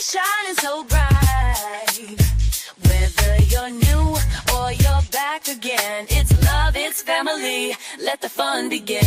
shining so bright. Whether you're new or you're back again, it's love, it's family, let the fun begin.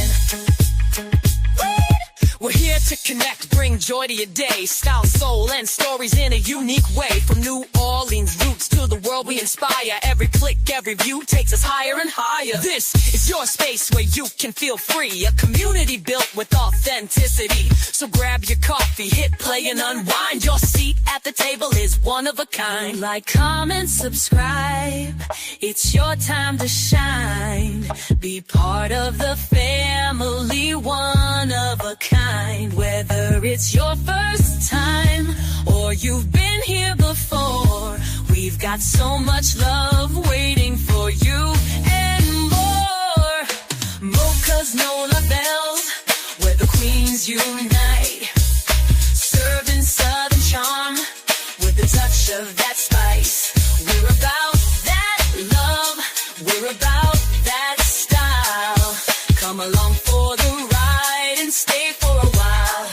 We're here to connect, bring joy to your day. Style, soul, and stories in a unique way. From New Orleans roots to the world we inspire. Every click, every view takes us higher and higher. This is your space where you can feel free. A community built with authenticity. So grab your coffee, hit play and unwind. Your seat at the table is one of a kind. Like, comment, subscribe, it's your time to shine. Be part of the family, one of a kind. Whether it's your first time or you've been here before, we've got so much love waiting for you and more. Mocha's Nola Bells, where the queens unite. Serving Southern charm with a touch of that spice. We're about that love, we're about that style. Come along for the ride and stay for a while.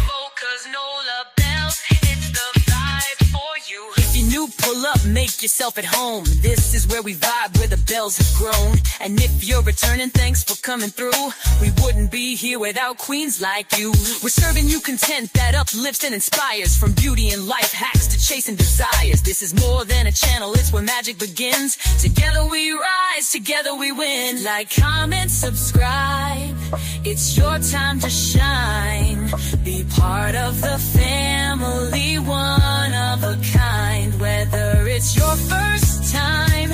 Mocha's Nola Bells, it's the vibe for you. If you're new, pull up, make yourself at home. This is where we vibe, where the bells have grown. And if you're returning, thanks for coming through. We wouldn't be here without queens like you. We're serving you content that uplifts and inspires. From beauty and life hacks to chasing desires. This is more than a channel, it's where magic begins. Together we rise, together we win. Like, comment, subscribe, it's your time to shine. Be part of the family, one of a kind. Whether it's your first time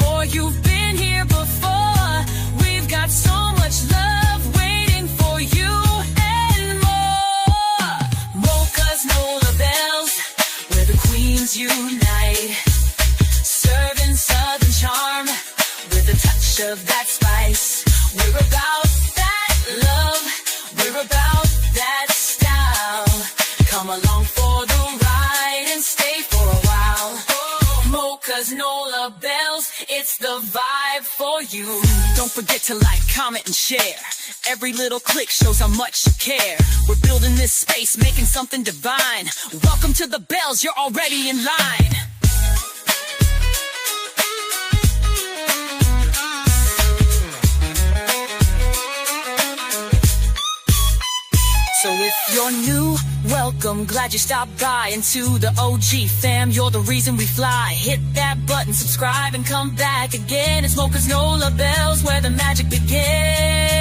or you've been here before, we've got so much love waiting for you and more. Mocha's Nola Bells, where the queens unite. Serving Southern charm with a touch of that spice. We're about that love, we're about that style. Come along for the ride and stay for a while. Mocha's Nola Bells, it's the vibe for you. Don't forget to like, comment, and share. Every little click shows how much you care. We're building this space, making something divine. Welcome to the Bells, you're already in line. So if you're new, welcome, glad you stopped by. And to the OG fam, you're the reason we fly. Hit that button, subscribe, and come back again. It's Mocha's Nola Bells, where the magic begins.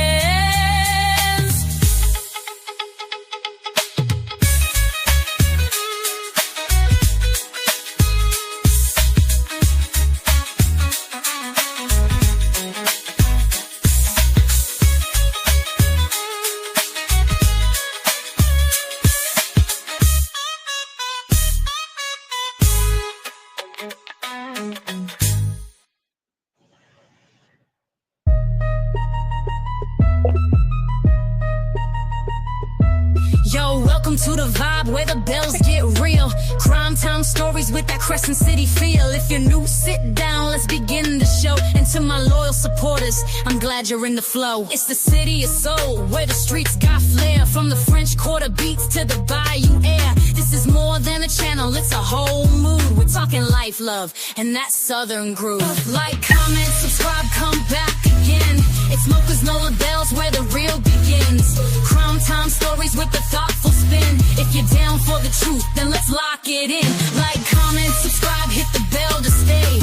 Yo, welcome to the vibe where the bells get real. Crime time stories with that Crescent City feel. If you're new, sit down, let's begin the show. And to my loyal supporters, I'm glad you're in the flow. It's the city of soul, where the streets got flair. From the French Quarter beats to the Bayou air. This is more than a channel, it's a whole mood. We're talking life, love, and that southern groove. Like, comment, subscribe, come back again. It's Mocha's Nola Bells, where the real begins. Crime time stories with a thoughtful spin. If you're down for the truth, then let's lock it in. Like, comment, subscribe, hit the bell to stay.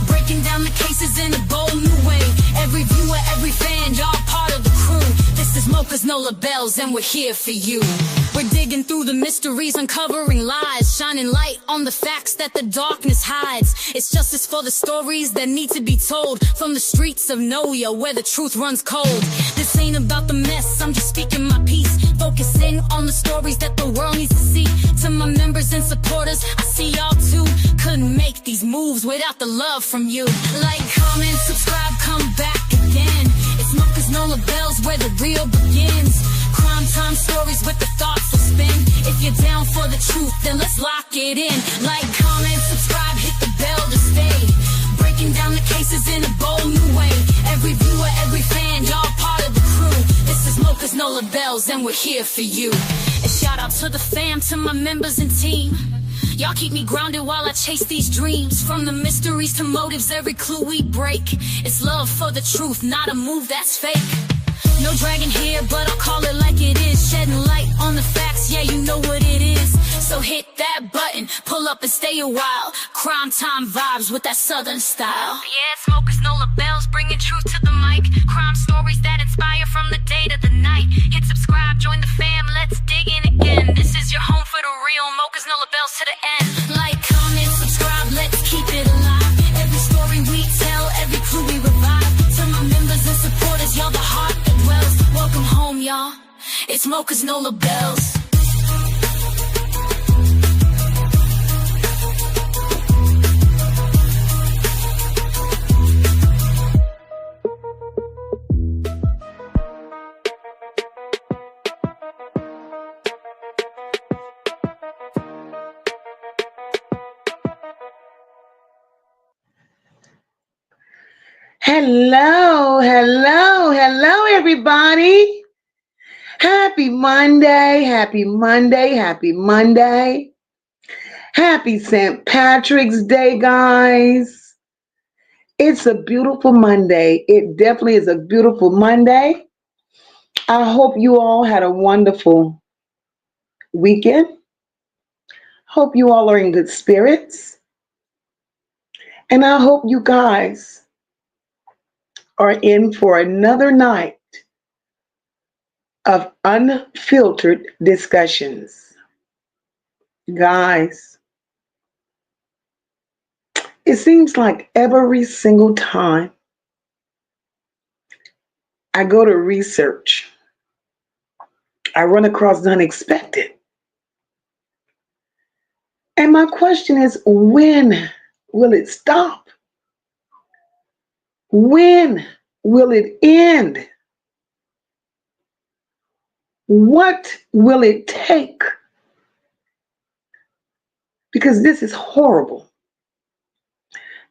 Breaking down the cases in a bold new way. Every viewer, every fan, y'all part of the crew. This is Mocha's Nola Bells, and we're here for you. We're digging through the mysteries, uncovering lies, shining light on the facts that the darkness hides. It's justice for the stories that need to be told. From the streets of Noya, where the truth runs cold. This ain't about the mess, I'm just speaking my piece. Focusing on the stories that the world needs to see. To my members and supporters, I see y'all too. Couldn't make these moves without the love from you. Like, comment, subscribe, come back again. It's Mocha's Nola Bells, where the real begins. Crime time stories with a thoughtful spin. If you're down for the truth, then let's lock it in. Like, comment, subscribe, hit the bell to stay. Breaking down the cases in a bold new way. Every viewer, every fan, y'all part of the crew. This is Mocha's Nola Bells, and we're here for you. A shout out to the fam, to my members and team. Y'all keep me grounded while I chase these dreams. From the mysteries to motives, every clue we break. It's love for the truth, not a move that's fake. No dragon here, but I'll call it like it is. Shedding light on the facts, yeah, you know what it is. So hit that button, pull up and stay a while. Crime time vibes with that southern style. Yeah, smokers, no labels, bringing truth to the mic. Crime stories that inspire from the day to the night. Hit subscribe, join the fam, let's dig in again. This is your home for the real, mochas, no labels to the end. Like, comment, subscribe, let's keep it alive. Every story we tell, every clue we revive. To my members and supporters, y'all the heart that dwells. Welcome home, y'all. It's mochas, no labels. Hello, hello, hello, everybody. Happy Monday, happy Monday, happy Monday. Happy St. Patrick's Day, guys. It's a beautiful Monday. It definitely is a beautiful Monday. I hope you all had a wonderful weekend. Hope you all are in good spirits. And I hope you guys are in for another night of unfiltered discussions. Guys, it seems like every single time I go to research, I run across the unexpected. And my question is, when will it stop? When will it end? What will it take? Because this is horrible.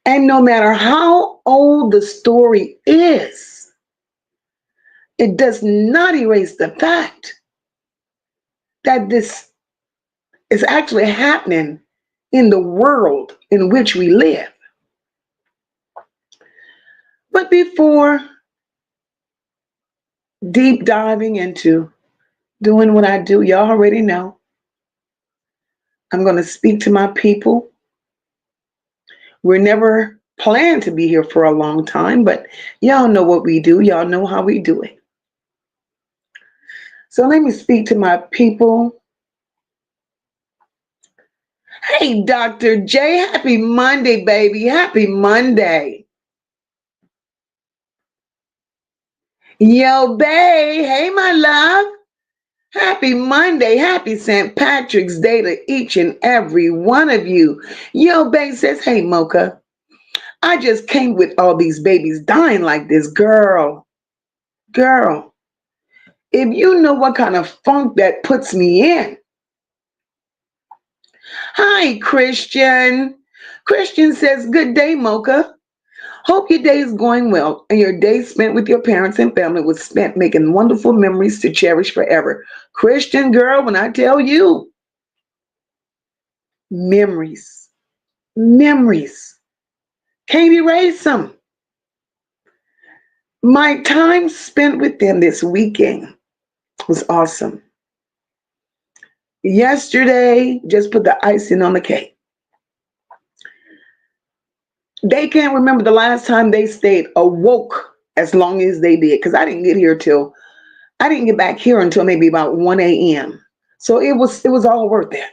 And no matter how old the story is, it does not erase the fact that this is actually happening in the world in which we live. But before deep diving into doing what I do, y'all already know, I'm going to speak to my people. We're never planned to be here for a long time, but y'all know what we do. Y'all know how we do it. So let me speak to my people. Hey, Dr. J, happy Monday, baby. Happy Monday. Yo, bae. Hey, my love. Happy Monday. Happy St. Patrick's Day to each and every one of you. Yo, bae says, hey, Mocha, I just came with all these babies dying like this. Girl, if you know what kind of funk that puts me in. Hi, Christian. Christian says, good day, Mocha. Hope your day is going well and your day spent with your parents and family was spent making wonderful memories to cherish forever. Christian girl, when I tell you, memories, can't erase them. My time spent with them this weekend was awesome. Yesterday, just put the icing on the cake. They can't remember the last time they stayed awoke as long as they did, because I didn't get back here until maybe about 1 a.m. So it was all worth it.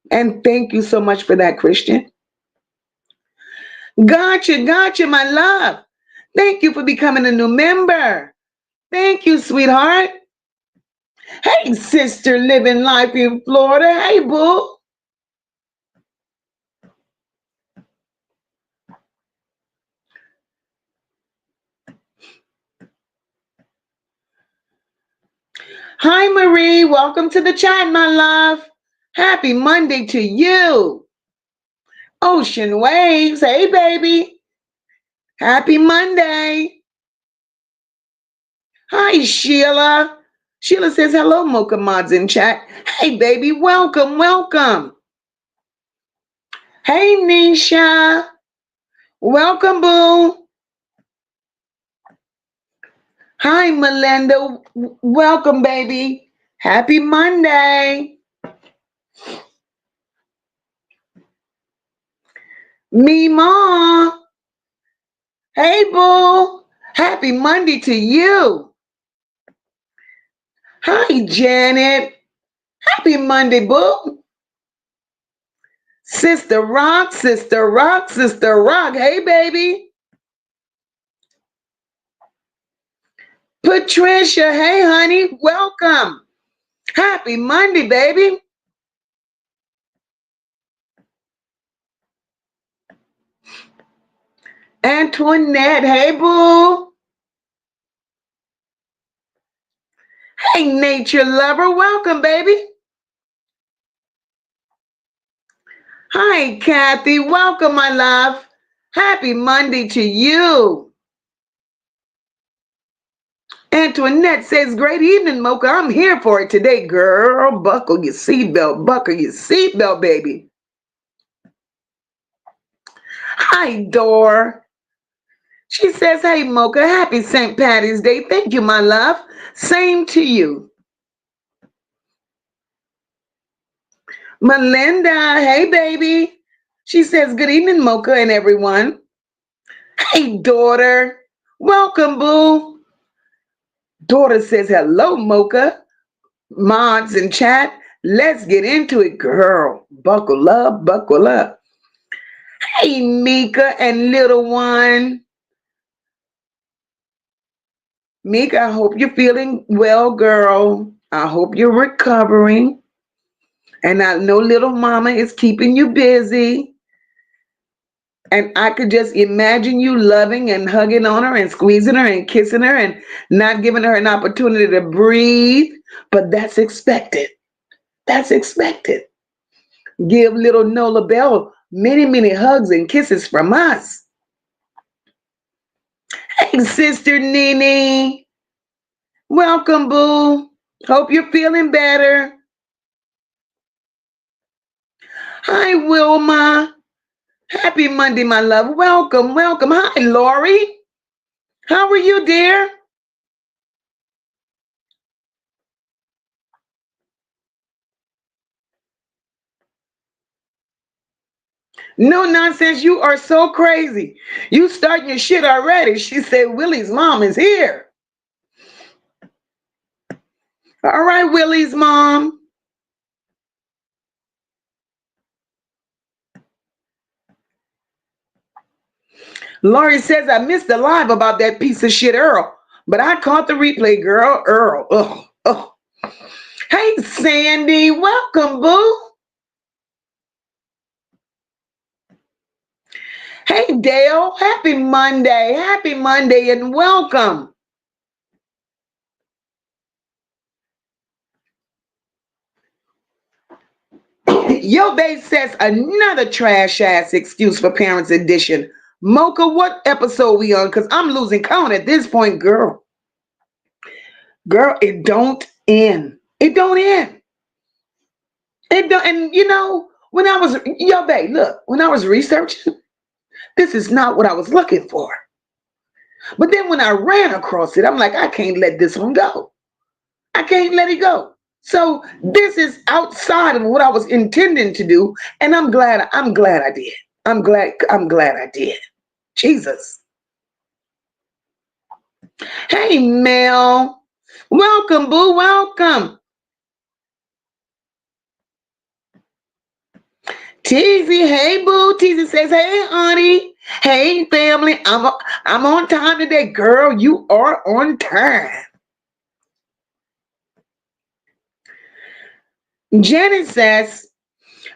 And thank you so much for that, Christian. Gotcha, my love. Thank you for becoming a new member. Thank you, sweetheart. Hey, sister living life in Florida. Hey, boo. Hi, Marie. Welcome to the chat, my love. Happy Monday to you. Ocean Waves. Hey, baby. Happy Monday. Hi, Sheila. Sheila says, hello, Mocha Mods in chat. Hey, baby. Welcome. Hey, Nisha. Welcome, boo. Hi, Melinda. Welcome, baby. Happy Monday. Mima. Hey, boo. Happy Monday to you. Hi, Janet. Happy Monday, boo. Sister Rock, Sister Rock, Sister Rock. Hey, baby. Patricia. Hey, honey. Welcome. Happy Monday, baby. Antoinette. Hey, boo. Hey, nature lover. Welcome, baby. Hi, Kathy. Welcome, my love. Happy Monday to you. Antoinette says, great evening, Mocha. I'm here for it today, girl. Buckle your seatbelt. Buckle your seatbelt, baby. Hi, Dor. She says, hey, Mocha. Happy St. Patty's Day. Thank you, my love. Same to you. Melinda. Hey, baby. She says, good evening, Mocha and everyone. Hey, daughter. Welcome, boo. Daughter says, hello, Mocha. Mods in chat, let's get into it, girl. Buckle up, buckle up. Hey, Mika and little one. Mika, I hope you're feeling well, girl. I hope you're recovering. And I know little mama is keeping you busy. And I could just imagine you loving and hugging on her and squeezing her and kissing her and not giving her an opportunity to breathe. But that's expected. That's expected. Give little Nola Bell many, many hugs and kisses from us. Hey, Sister Nene. Welcome, boo. Hope you're feeling better. Hi, Wilma. Happy Monday, my love. Welcome, welcome. Hi, Lori. How are you, dear? No nonsense. You are so crazy. You starting your shit already. She said Willie's mom is here. All right, Willie's mom. Lori says, I missed the live about that piece of shit Earl, but I caught the replay, girl. Earl. Oh, oh. Hey, Sandy. Welcome, boo. Hey, Dale. Happy Monday. Happy Monday and welcome. Yo Babe says another trash ass excuse for parents edition. Mocha, what episode we on? Because I'm losing count at this point, girl. Girl, it don't end. It don't end. It don't, and you know, when I was, yo babe, look, when I was researching, this is not what I was looking for. But then when I ran across it, I'm like, I can't let this one go. I can't let it go. So this is outside of what I was intending to do, and I'm glad I did. I'm glad I did. Jesus. Hey Mel. Welcome, boo. Welcome. Teasy, hey boo. Teasy says, hey honey. Hey family. I'm on time today. Girl, you are on time. Janet says,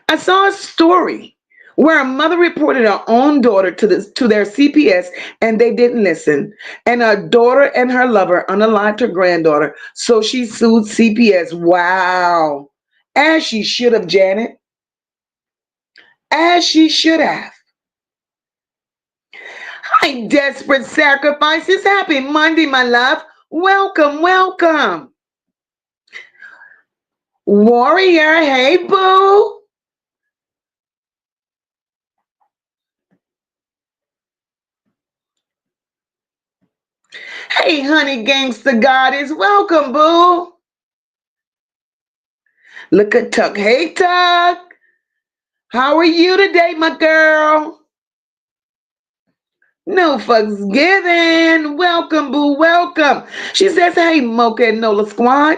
I saw a story where a mother reported her own daughter to their CPS and they didn't listen. And her daughter and her lover unalived her granddaughter, so she sued CPS. Wow. As she should have, Janet. As she should have. Hi, Desperate Sacrifices. Happy Monday, my love. Welcome, welcome. Warrior, hey, boo. Hey, honey gangster goddess. Welcome, boo. Look at Tuck. Hey, Tuck. How are you today, my girl? No fucks given. Welcome, boo. Welcome. She says, hey, Mocha and Nola Squad.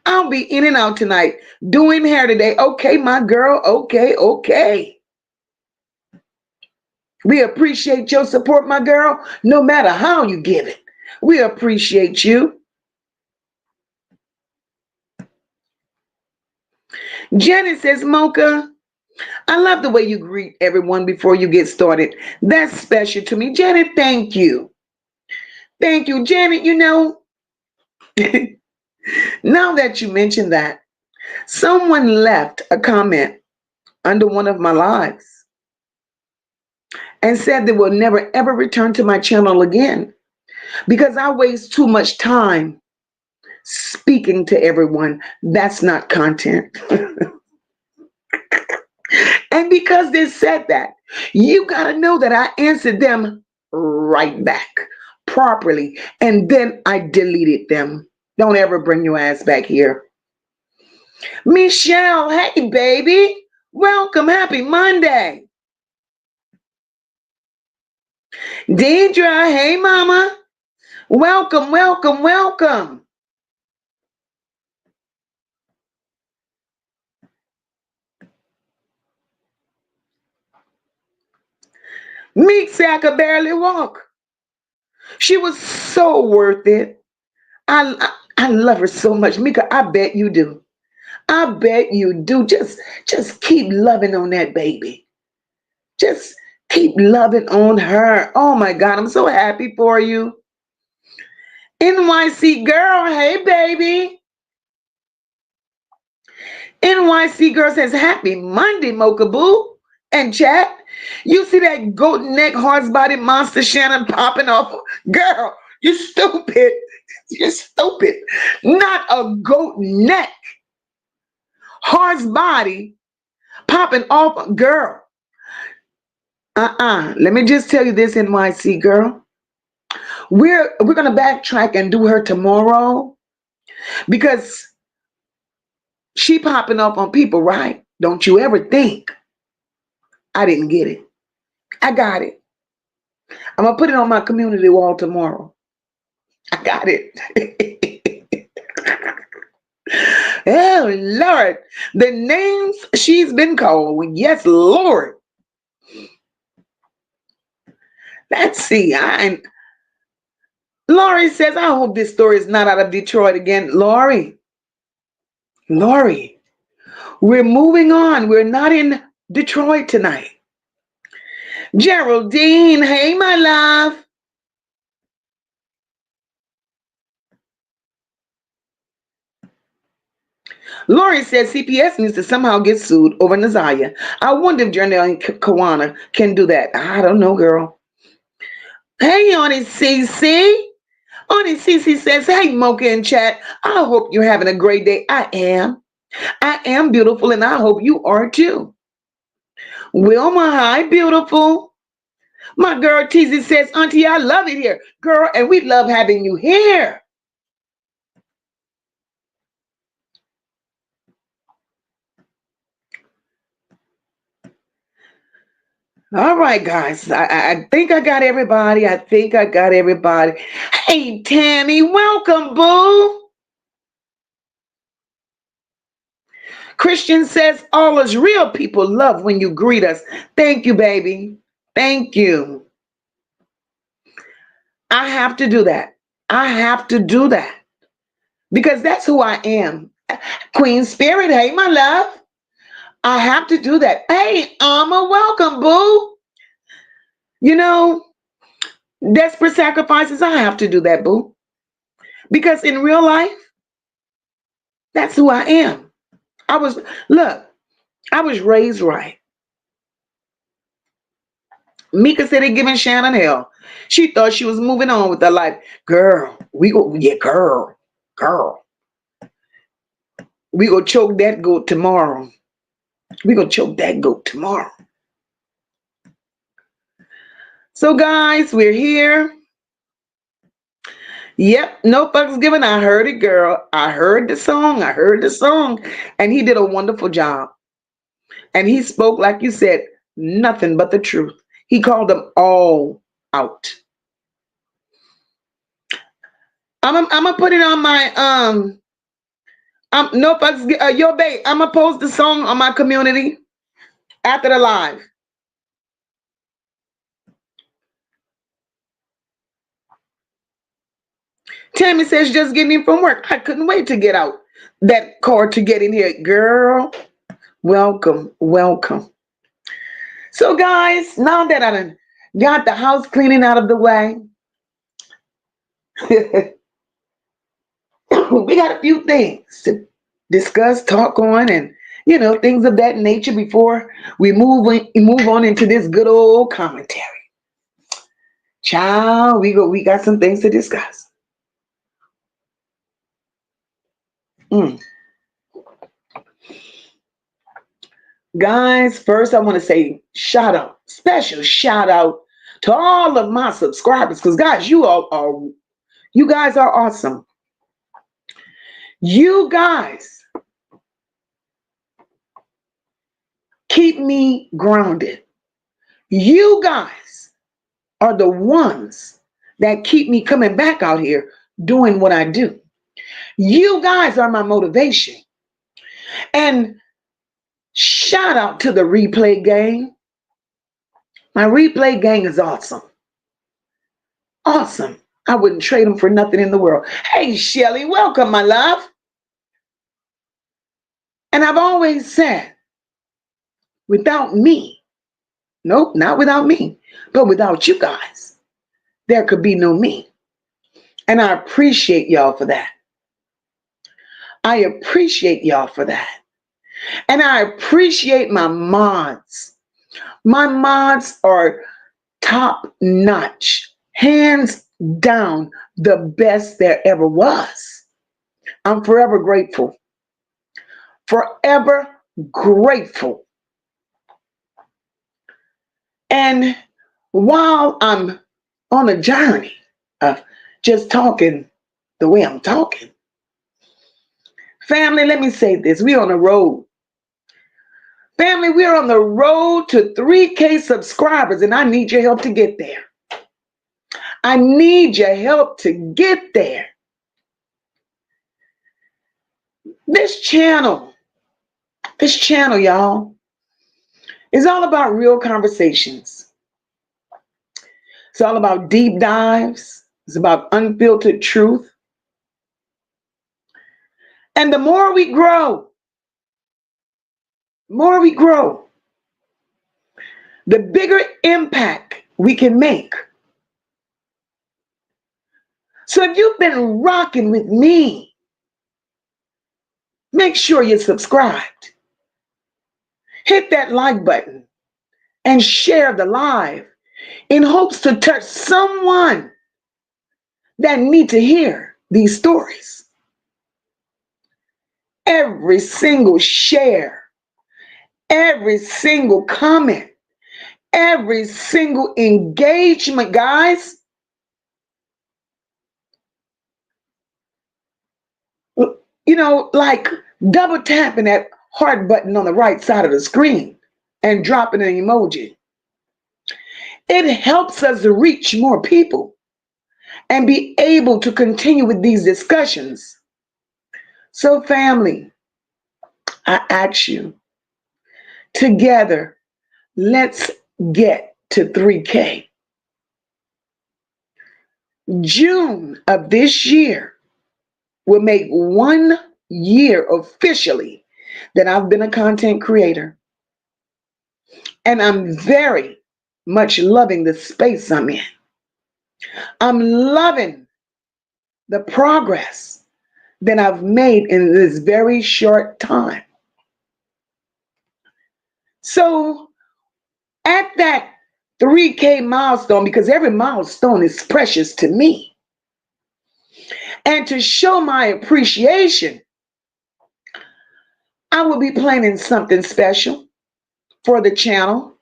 I'll be in and out tonight doing hair today. Okay, my girl. Okay. We appreciate your support, my girl, no matter how you give it. We appreciate you. Janet says, Mocha, I love the way you greet everyone before you get started. That's special to me. Janet, thank you. Thank you, Janet. You know, now that you mentioned that, someone left a comment under one of my lives and said they will never ever return to my channel again because I waste too much time speaking to everyone. That's not content. And because they said that, you got to know that I answered them right back properly. And then I deleted them. Don't ever bring your ass back here. Michelle, hey, baby. Welcome. Happy Monday. Deidre, hey, mama. Welcome. Meek said I could barely walk. She was so worth it. I love her so much. Mika, I bet you do. I bet you do. Just keep loving on that baby. Just keep loving on her. Oh my God, I'm so happy for you. NYC girl, hey baby. NYC girl says, happy Monday, Mocha Boo. And chat, you see that goat neck, horse body monster Shannon popping off? Girl, you stupid. You're stupid. Not a goat neck, horse body popping off. Girl. Let me just tell you this, NYC girl. We're gonna backtrack and do her tomorrow because she popping up on people, right? Don't you ever think I didn't get it. I got it. I'm gonna put it on my community wall tomorrow. I got it. Oh Lord, the names she's been called. Yes, Lord. Let's see. Lori says, I hope this story is not out of Detroit again. Lori, we're moving on. We're not in Detroit tonight. Geraldine, hey, my love. Lori says CPS needs to somehow get sued over Nazaya. I wonder if Janelle and Kawana can do that. I don't know, girl. Hey, Auntie CC. Auntie CC says, hey, Mocha in chat. I hope you're having a great day. I am. I am beautiful, and I hope you are too. Wilma, hi, beautiful. My girl Teasy says, Auntie, I love it here. Girl, and we love having you here. All right, guys. I think I got everybody. Hey, Tammy, welcome, boo. Christian says, all us real people love when you greet us. Thank you, baby. Thank you. I have to do that. Because that's who I am. Queen Spirit, hey, my love. I have to do that. Hey, Alma, welcome, boo. You know, desperate sacrifices, I have to do that, boo. Because in real life, that's who I am. I was raised right. Mika said they giving Shannon hell. She thought she was moving on with her life. Girl, we go choke that goat tomorrow. So guys, we're here. Yep, no fucks given. I heard it, girl. I heard the song. I heard the song. And he did a wonderful job. And he spoke, like you said, nothing but the truth. He called them all out. I'm gonna put it on my no fucks. Yo, babe, I'm gonna post the song on my community after the live. Tammy says just getting in from work. I couldn't wait to get out that car to get in here, girl. Welcome, welcome. So, guys, now that I done got the house cleaning out of the way, we got a few things to discuss, talk on, and things of that nature before we move on into this good old commentary. Child, we got some things to discuss. Guys, first I want to say special shout out to all of my subscribers, because guys, you guys are awesome. You guys keep me grounded. You guys are the ones that keep me coming back out here doing what I do. You guys are my motivation. And shout out to the replay gang. My replay gang is awesome. Awesome. I wouldn't trade them for nothing in the world. Hey, Shelly, welcome, my love. And I've always said, without me, nope, not without me, but without you guys, there could be no me. And I appreciate y'all for that. I appreciate y'all for that. And I appreciate my mods. My mods are top notch, hands down, the best there ever was. I'm forever grateful. Forever grateful. And while I'm on a journey of just talking the way I'm talking, family, let me say this. We're on the road. Family, we're on the road to 3K subscribers, and I need your help to get there. I need your help to get there. This channel, y'all, is all about real conversations. It's all about deep dives. It's about unfiltered truth. And the more we grow, the bigger impact we can make. So if you've been rocking with me, make sure you're subscribed. Hit that like button and share the live in hopes to touch someone that needs to hear these stories. Every single share, every single comment, every single engagement, guys, like double tapping that heart button on the right side of the screen and dropping an emoji. It helps us to reach more people and be able to continue with these discussions. So, family, I ask you, together, let's get to 3K. June of this year will make 1 year officially that I've been a content creator. And I'm very much loving the space I'm in. I'm loving the progress that I've made in this very short time. So at that 3K milestone, because every milestone is precious to me, and to show my appreciation, I will be planning something special for the channel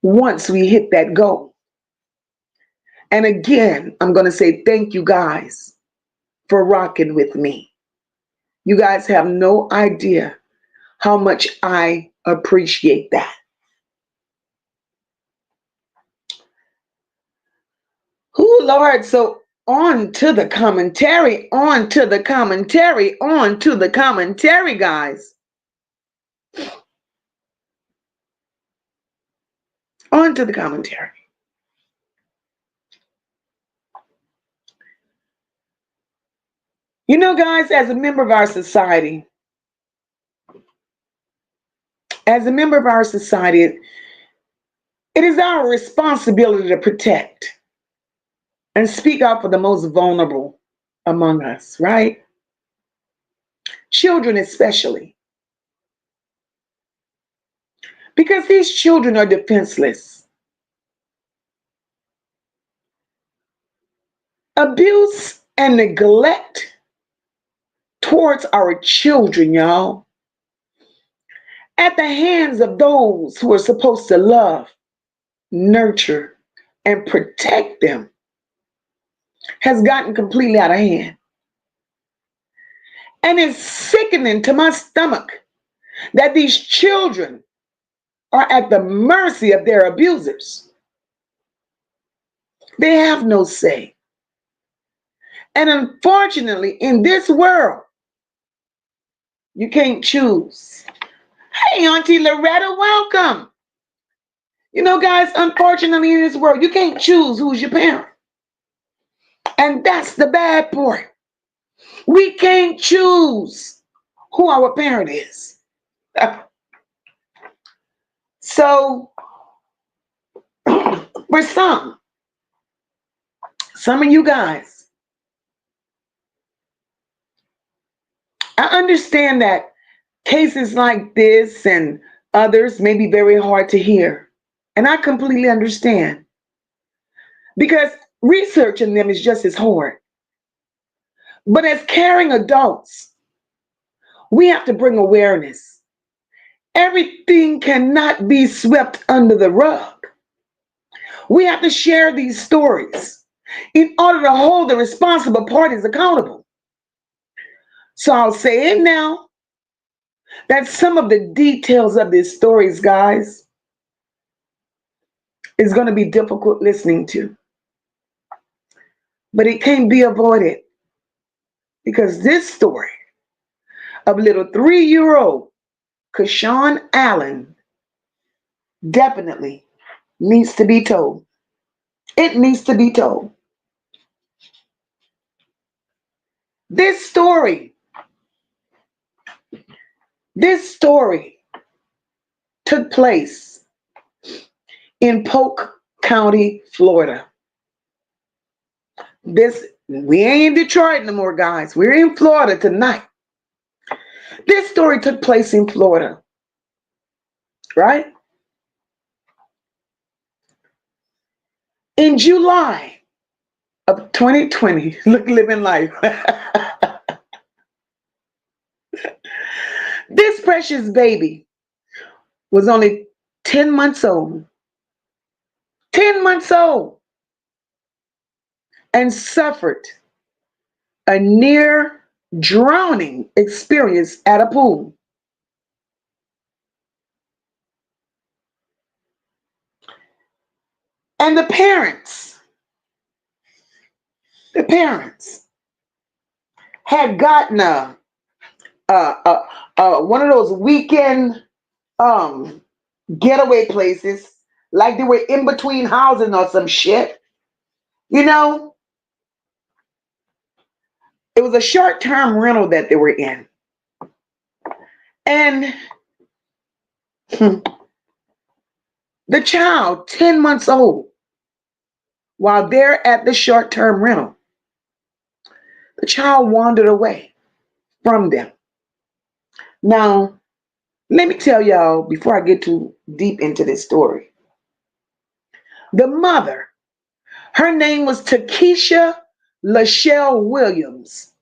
once we hit that goal. And again, I'm going to say thank you guys for rocking with me. You guys have no idea how much I appreciate that. Oh, Lord. So on to the commentary, on to the commentary, on to the commentary, guys. On to the commentary. You know, guys, as a member of our society, it is our responsibility to protect and speak out for the most vulnerable among us, right? Children especially. Because these children are defenseless. Abuse and neglect towards our children, y'all, at the hands of those who are supposed to love, nurture, and protect them has gotten completely out of hand. And it's sickening to my stomach that these children are at the mercy of their abusers. They have no say. And unfortunately, in this world, you can't choose. Hey, Auntie Loretta, welcome. You know, guys, unfortunately, in this world, you can't choose who's your parent. And that's the bad part. We can't choose who our parent is. So, for some of you guys, I understand that cases like this and others may be very hard to hear. And I completely understand. Because researching them is just as hard. But as caring adults, we have to bring awareness. Everything cannot be swept under the rug. We have to share these stories in order to hold the responsible parties accountable. So I'll say it now, that some of the details of these stories, guys, is going to be difficult listening to. But it can't be avoided, because this story of little 3-year-old Shawn Allen definitely needs to be told. It needs to be told. This story took place in Polk County, Florida. We ain't in Detroit no more, guys. We're in Florida tonight. This story took place in Florida, right? In July of 2020, look, living life. This precious baby was only 10 months old. 10 months old. And suffered a near drowning experience at a pool. And the parents had gotten one of those weekend getaway places, like they were in between housing or some shit. You know, it was a short-term rental that they were in. And the child, 10 months old, while they're at the short-term rental, the child wandered away from them. Now, let me tell y'all, before I get too deep into this story, the mother, her name was Takisha Lachelle Williams,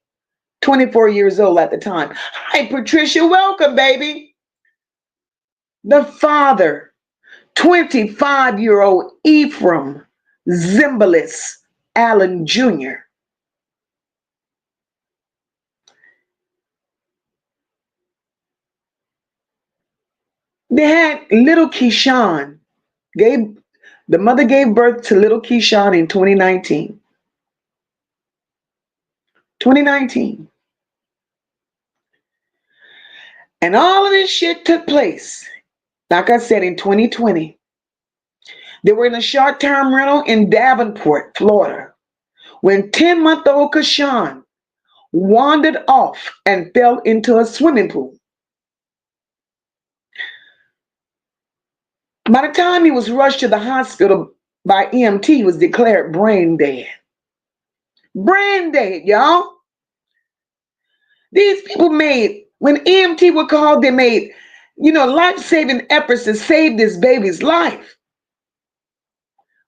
24 years old at the time. Hi, Patricia, welcome, baby. The father, 25-year-old Ephram Zimbalist Allen Jr. They had little Shawn. The mother gave birth to little Shawn in 2019. 2019. And all of this shit took place, like I said, in 2020. They were in a short-term rental in Davenport, Florida, when 10-month-old Shawn wandered off and fell into a swimming pool. By the time he was rushed to the hospital by EMT, he was declared brain dead. Brain dead, y'all. These people made, when EMT were called, they made, life-saving efforts to save this baby's life.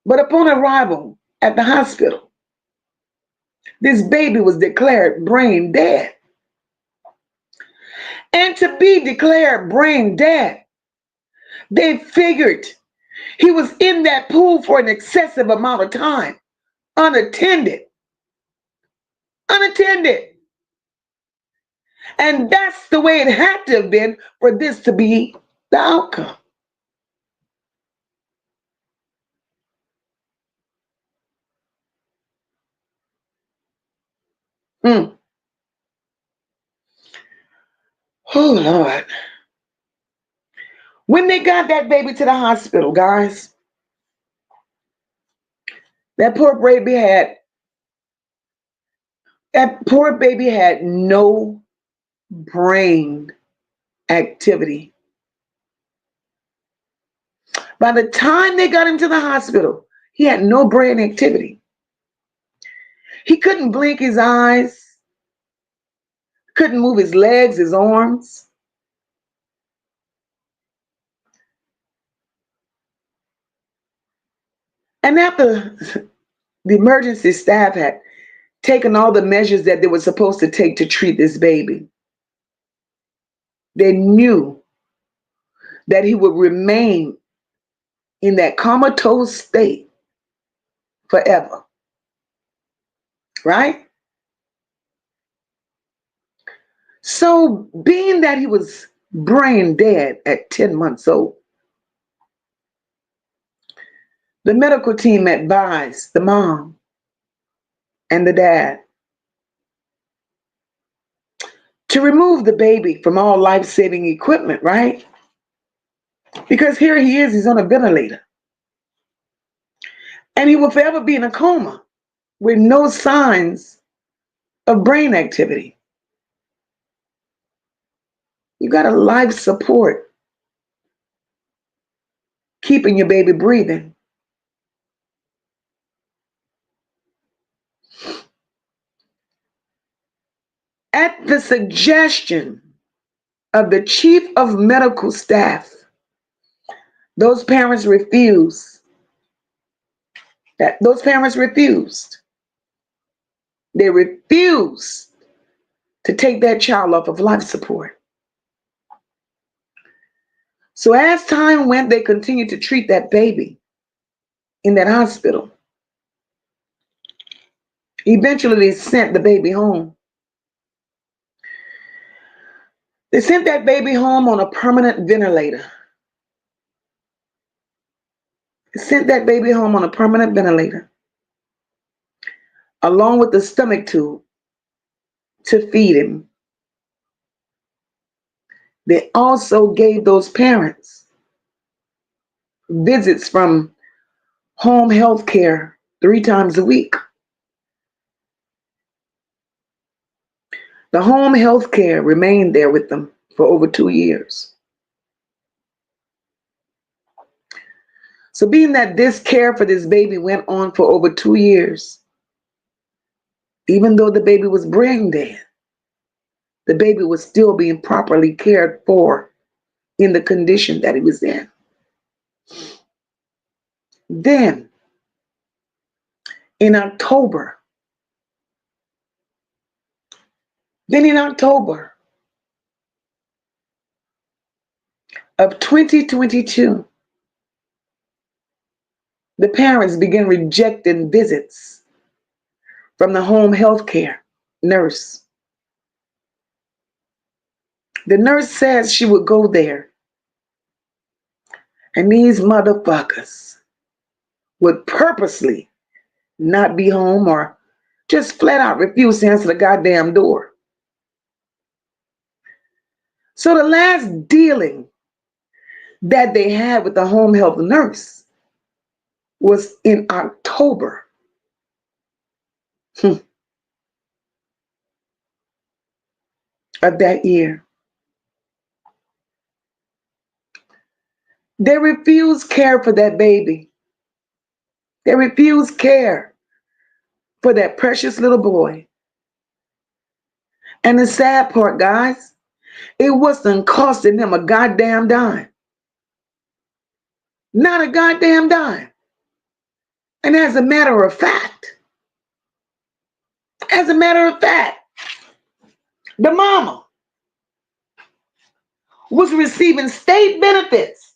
But upon arrival at the hospital, this baby was declared brain dead. And to be declared brain dead, they figured he was in that pool for an excessive amount of time, unattended. Unattended. And that's the way it had to have been for this to be the outcome. Oh, Lord. When they got that baby to the hospital, guys, that poor baby had no brain activity. By the time they got him to the hospital, he had no brain activity. He couldn't blink his eyes, couldn't move his legs, his arms. And after the emergency staff had taken all the measures that they were supposed to take to treat this baby, they knew that he would remain in that comatose state forever. Right? So, being that he was brain dead at 10 months old, the medical team advised the mom and the dad to remove the baby from all life-saving equipment, right? Because here he is, he's on a ventilator. And he will forever be in a coma with no signs of brain activity. You got a life support keeping your baby breathing. At the suggestion of the chief of medical staff, those parents refused. Those parents refused. They refused to take that child off of life support. So as time went, they continued to treat that baby in that hospital. Eventually, they sent the baby home. They sent that baby home on a permanent ventilator. They sent that baby home on a permanent ventilator, along with the stomach tube to feed him. They also gave those parents visits from home health care 3 times a week. The home health care remained there with them for over 2 years. So being that this care for this baby went on for over 2 years, even though the baby was brain dead, the baby was still being properly cared for in the condition that he was in. Then, in October of 2022, the parents began rejecting visits from the home health care nurse. The nurse says she would go there, and these motherfuckers would purposely not be home or just flat out refuse to answer the goddamn door. So the last dealing that they had with the home health nurse was in October. Of that year. They refused care for that baby. They refused care for that precious little boy. And the sad part, guys, it wasn't costing them a goddamn dime. Not a goddamn dime. And as a matter of fact, the mama was receiving state benefits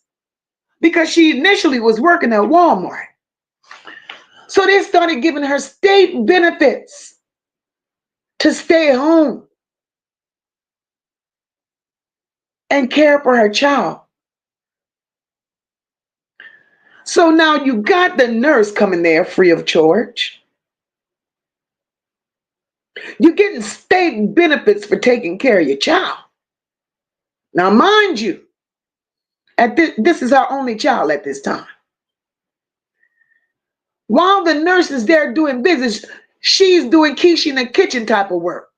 because she initially was working at Walmart. So they started giving her state benefits to stay home and care for her child. So now you got the nurse coming there free of charge. You're getting state benefits for taking care of your child. Now, mind you, this is her only child at this time. While the nurse is there doing business, she's doing Keisha in the kitchen type of work.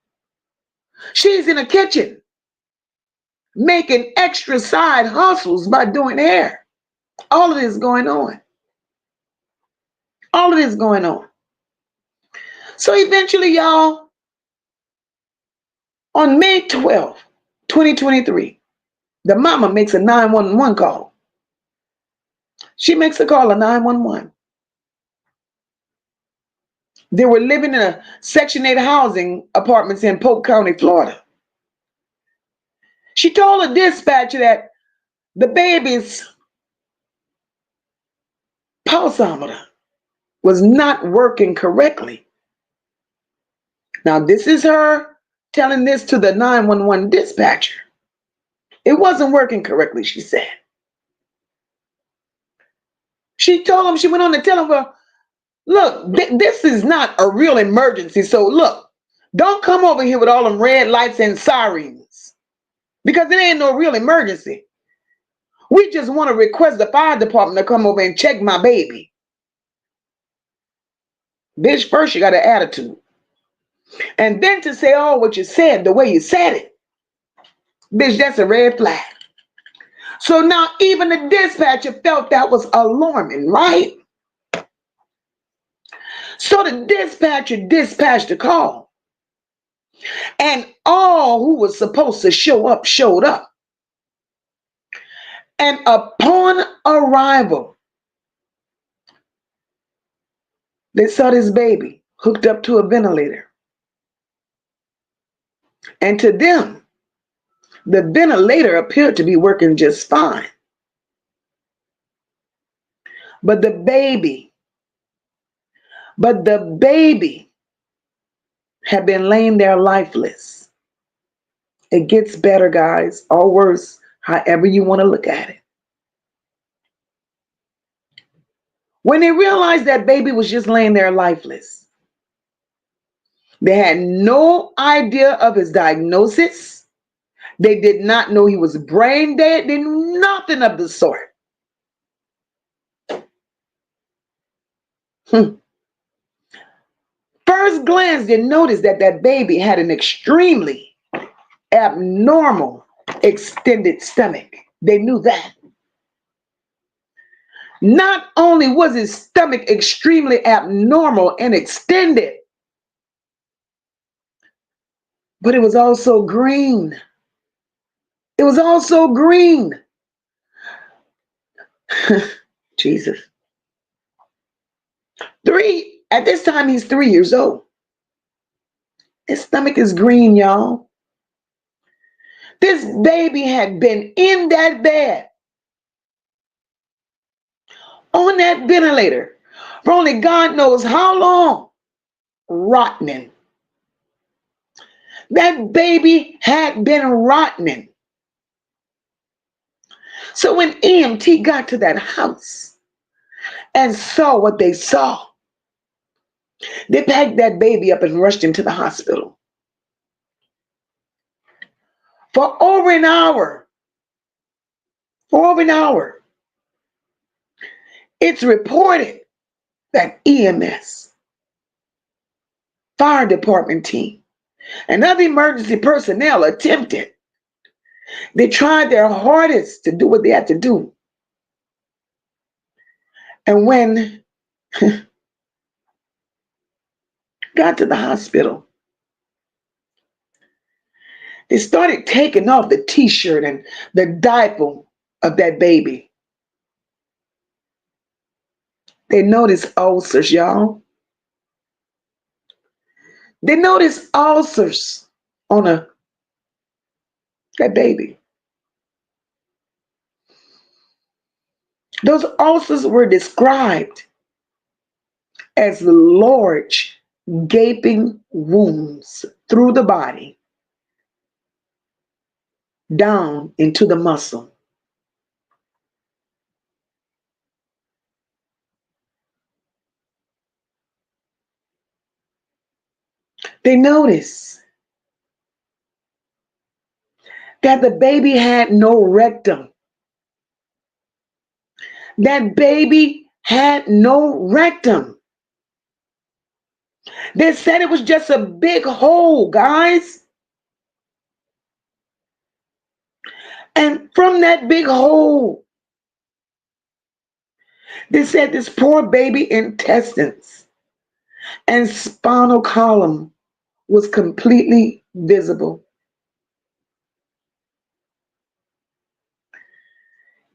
She's in the kitchen making extra side hustles by doing hair. All of this going on. All of this going on. So eventually, y'all, on May 12th, 2023, the mama makes a 911 call. She makes a call, a 911. They were living in a Section 8 housing apartments in Polk County, Florida. She told a dispatcher that the baby's pulsometer was not working correctly. Now, this is her telling this to the 911 dispatcher. It wasn't working correctly, she said. She told him, she went on to tell him, well, look, this is not a real emergency. So look, don't come over here with all them red lights and sirens because it ain't no real emergency. We just want to request the fire department to come over and check my baby. Bitch, first you got an attitude. And then to say, oh, what you said, the way you said it. Bitch, that's a red flag. So now even the dispatcher felt that was alarming, right? So the dispatcher dispatched a call. And all who was supposed to show up showed up. And upon arrival, they saw this baby hooked up to a ventilator. And to them, the ventilator appeared to be working just fine. But the baby had been laying there lifeless. It gets better, guys, or worse, however you want to look at it. When they realized that baby was just laying there lifeless, they had no idea of his diagnosis. They did not know he was brain dead. They knew nothing of the sort. First glance, they noticed that that baby had an extremely abnormal extended stomach. They knew that. Not only was his stomach extremely abnormal and extended, but it was also green. It was also green. Jesus. At this time, he's 3 years old. His stomach is green, y'all. This baby had been in that bed, on that ventilator, for only God knows how long. rotting. That baby had been rotting. So when EMT got to that house and saw what they saw, they packed that baby up and rushed him to the hospital. For over an hour, it's reported that EMS, fire department team, and other emergency personnel attempted. They tried their hardest to do what they had to do. And when got to the hospital, they started taking off the t-shirt and the diaper of that baby. They noticed ulcers, y'all. They noticed ulcers on that baby. Those ulcers were described as large, gaping wounds through the body down into the muscle. They noticed that the baby had no rectum. That baby had no rectum. They said it was just a big hole, guys. And from that big hole, they said this poor baby intestines and spinal column was completely visible.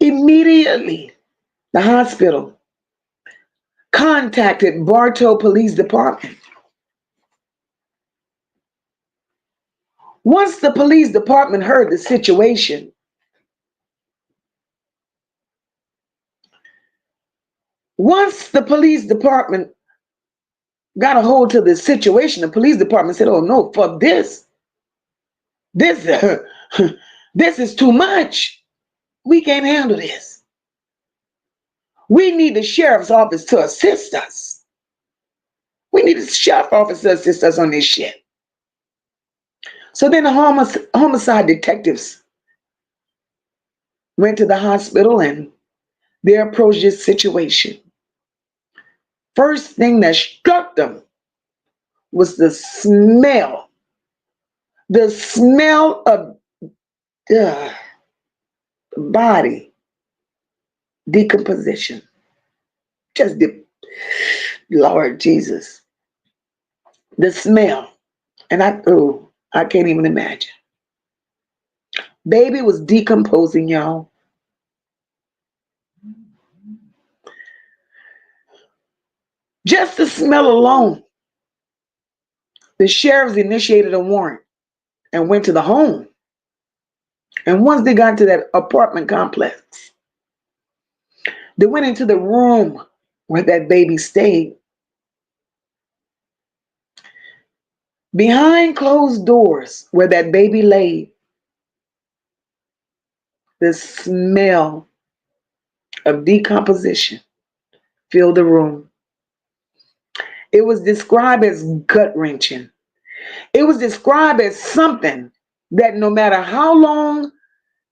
Immediately, the hospital contacted Bartow Police Department. Once the police department heard the situation, once the police department got a hold of the situation, the police department said, "Oh no, for this is too much. We can't handle this. We need the sheriff's office to assist us. We need the sheriff's office to assist us on this shit." So then the homicide detectives went to the hospital and they approached this situation. First thing that struck them was the smell of the body decomposition. Just the Lord Jesus, the smell. And I can't even imagine. Baby was decomposing, y'all. Just the smell alone, the sheriffs initiated a warrant and went to the home. And once they got to that apartment complex, they went into the room where that baby stayed. Behind closed doors where that baby lay, the smell of decomposition filled the room. It was described as gut-wrenching. It was described as something that no matter how long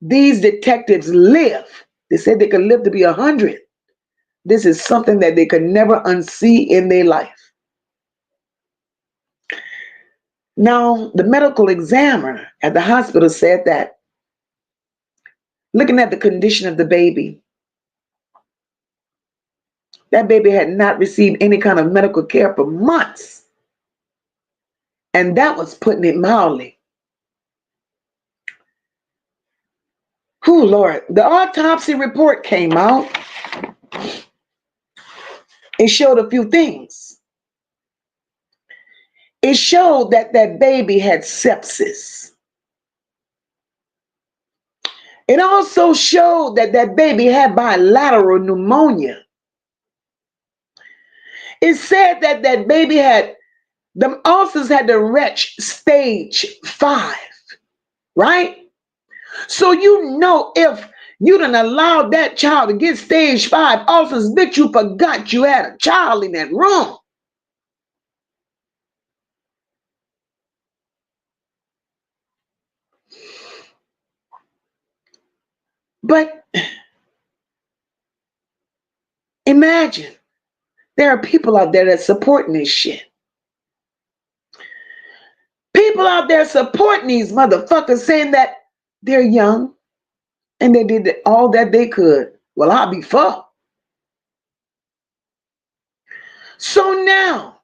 these detectives live, they said they could live to be 100. This is something that they could never unsee in their life. Now, the medical examiner at the hospital said that looking at the condition of the baby, that baby had not received any kind of medical care for months. And that was putting it mildly. Oh, Lord. The autopsy report came out. It showed a few things. It showed that that baby had sepsis. It also showed that that baby had bilateral pneumonia. It said that that baby had The ulcers had to reach stage 5, right? So you know if you done allowed that child to get stage 5 ulcers, bitch, you forgot you had a child in that room. But imagine there are people out there that's supporting this shit. People out there supporting these motherfuckers saying that they're young and they did all that they could. Well, I'll be fucked. So now,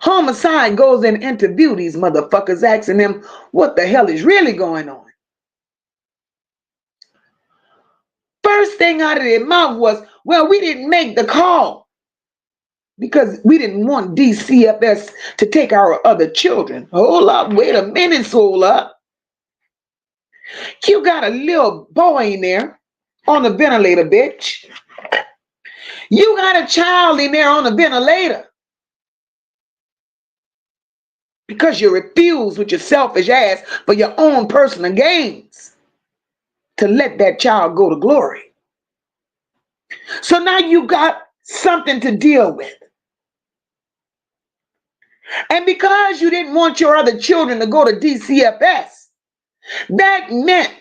homicide goes and interview these motherfuckers, asking them what the hell is really going on. First thing out of their mouth was, well, we didn't make the call because we didn't want DCFS to take our other children. Hold up, wait a minute, hold up. You got a little boy in there on the ventilator, bitch. You got a child in there on the ventilator because you refuse with your selfish ass for your own personal gains to let that child go to glory. So now you got something to deal with. And because you didn't want your other children to go to DCFS, that meant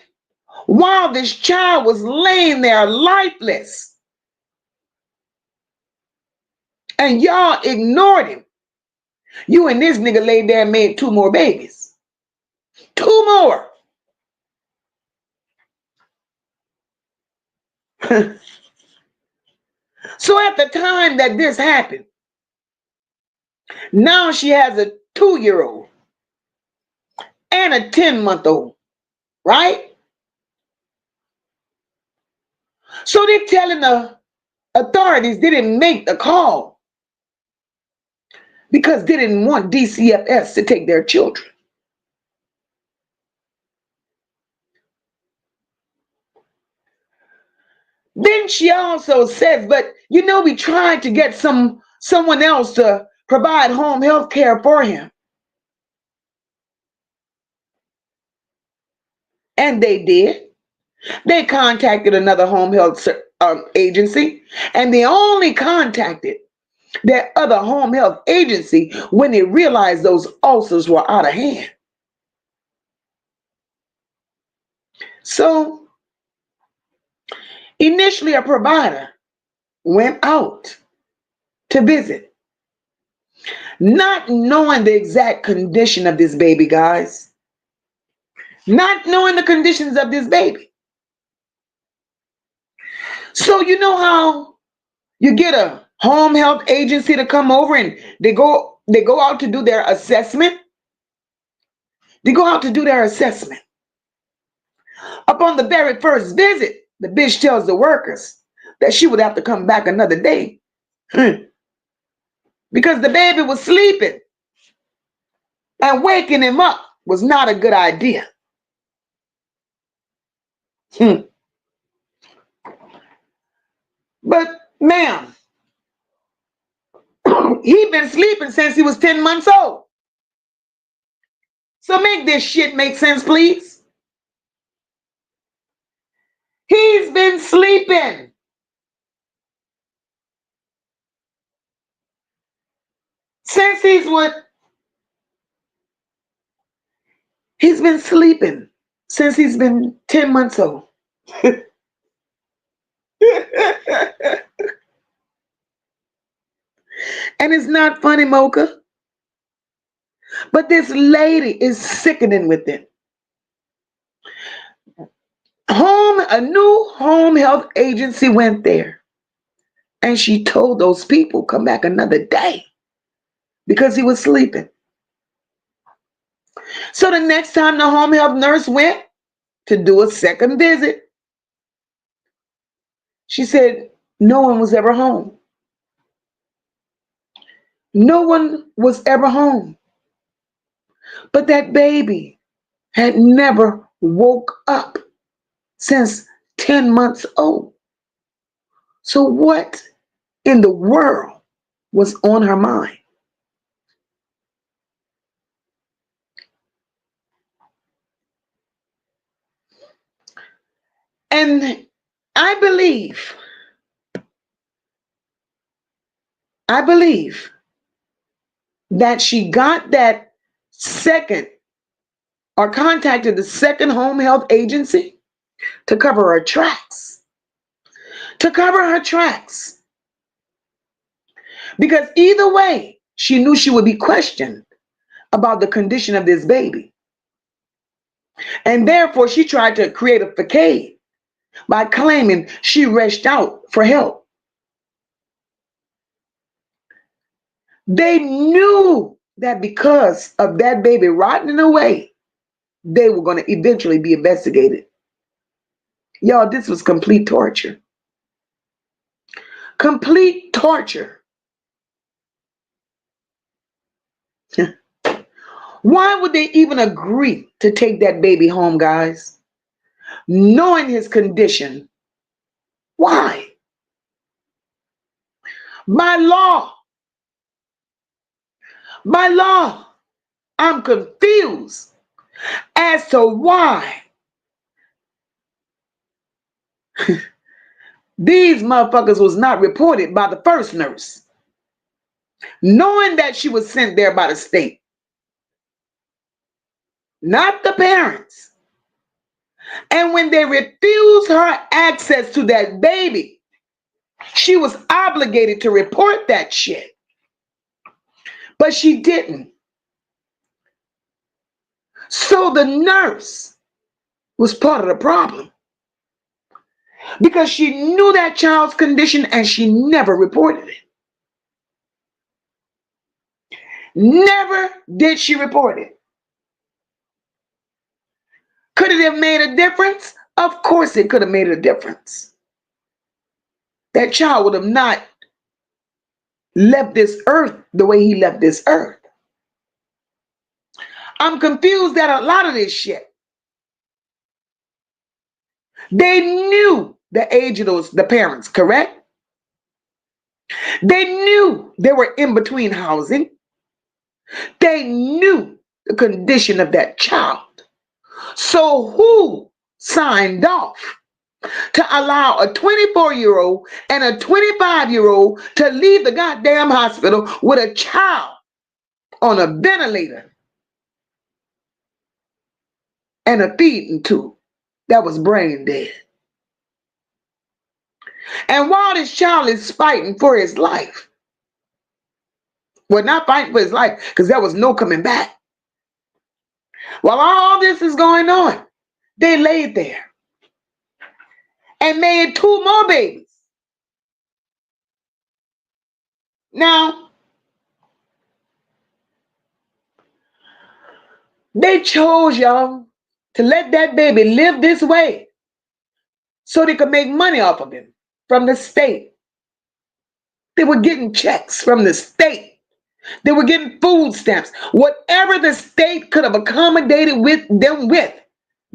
while this child was laying there lifeless and y'all ignored him, you and this nigga laid there and made 2 more babies. 2 more. So at the time that this happened, now she has a 2-year-old and a 10-month-old, right? So they're telling the authorities they didn't make the call because they didn't want DCFS to take their children. Then she also says, but you know, we tried to get someone else to provide home health care for him. And they did. They contacted another home health agency, and they only contacted that other home health agency when they realized those ulcers were out of hand. So initially a provider went out to visit, not knowing the exact condition of this baby, guys. Not knowing the conditions of this baby. So you know how you get a home health agency to come over and they go out to do their assessment? They go out to do their assessment. Upon the very first visit, the bitch tells the workers that she would have to come back another day because the baby was sleeping and waking him up was not a good idea. But ma'am, he'd been sleeping since he was 10 months old. So make this shit make sense, please. He's been sleeping since he's what? He's been sleeping since he's been 10 months old. And it's not funny, Mocha. But this lady is sickening with it. A new home health agency went there. And she told those people, come back another day. Because he was sleeping. So the next time the home health nurse went to do a second visit, she said no one was ever home. No one was ever home. But that baby had never woke up since 10 months old. So what in the world was on her mind? And I believe that she got that second or contacted the second home health agency to cover her tracks. To cover her tracks. Because either way, she knew she would be questioned about the condition of this baby. And therefore, she tried to create a facade by claiming she rushed out for help. They knew that because of that baby rotting away, they were going to eventually be investigated. Y'all, this was complete torture. Complete torture. Why would they even agree to take that baby home, guys? Knowing his condition. Why? By law, I'm confused as to why these motherfuckers was not reported by the first nurse, knowing that she was sent there by the state, not the parents. And when they refused her access to that baby, she was obligated to report that shit. But she didn't. So the nurse was part of the problem because she knew that child's condition and she never reported it. Never did she report it. Could it have made a difference? Of course it could have made a difference. That child would have not left this earth the way he left this earth. I'm confused at a lot of this shit. They knew the age of the parents, correct? They knew they were in between housing. They knew the condition of that child. So who signed off to allow a 24-year-old and a 25-year-old to leave the goddamn hospital with a child on a ventilator and a feeding tube that was brain dead? And while this child is fighting for his life, well, not fighting for his life because there was no coming back. While all this is going on, they laid there and made 2 more babies. Now, they chose, y'all, to let that baby live this way so they could make money off of him from the state. They were getting checks from the state. They were getting food stamps. Whatever the state could have accommodated with them with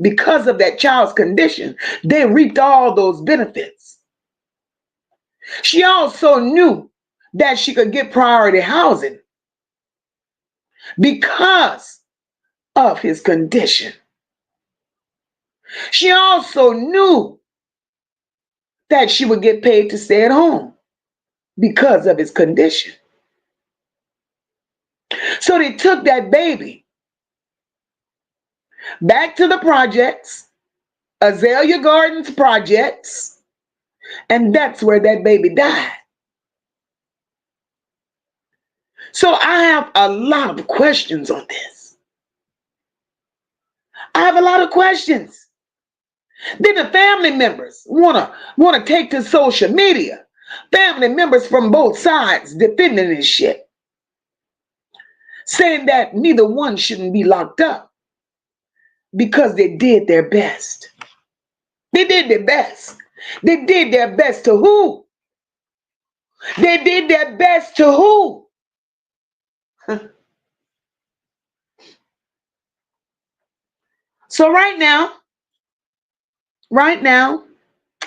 because of that child's condition, they reaped all those benefits. She also knew that she could get priority housing because of his condition. She also knew that she would get paid to stay at home because of his condition. So they took that baby back to the projects, Azalea Gardens projects, and that's where that baby died. So I have a lot of questions on this. I have a lot of questions. Then the family members wanna take to social media. Family members from both sides defending this shit, saying that neither one shouldn't be locked up because they did their best. They did their best. They did their best to who? They did their best to who? So right now,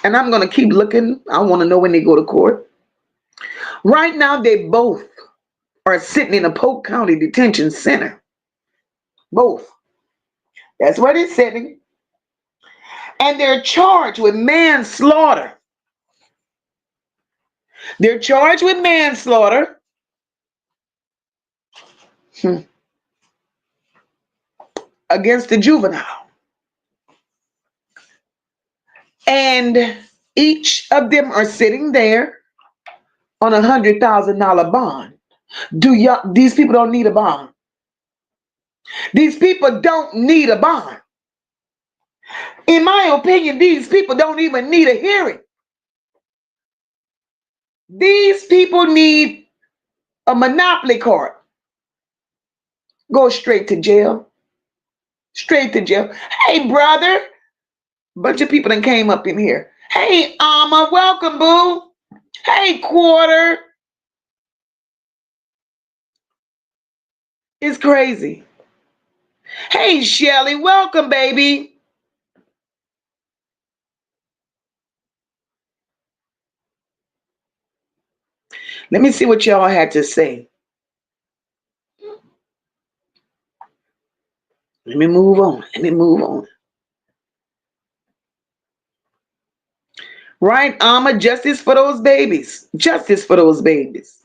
and I'm going to keep looking. I want to know when they go to court. Right now, they both are sitting in a Polk County detention center. Both. That's where they're sitting. And they're charged with manslaughter. They're charged with manslaughter. Against the juvenile. And each of them are sitting there on $100,000 bond. These people don't need a bond. These people don't need a bond. In my opinion, these people don't even need a hearing. These people need a monopoly card. Go straight to jail. Straight to jail. Hey, brother. Bunch of people that came up in here. Hey, Alma, welcome, boo. Hey, Quarter. It's crazy. Hey, Shelly, welcome, baby. Let me see what y'all had to say. Let me move on. Let me move on. Right, Alma, justice for those babies. Justice for those babies.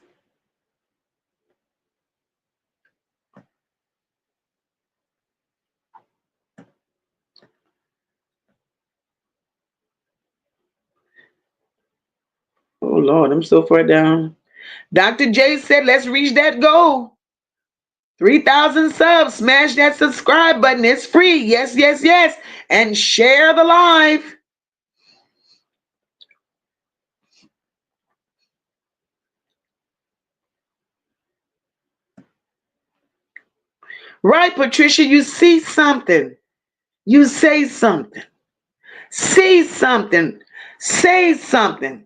Oh, Lord, I'm so far down. Dr. J said, let's reach that goal. 3,000 subs. Smash that subscribe button. It's free. Yes, yes, yes. And share the live. Right, Patricia, you see something. You say something. See something. Say something.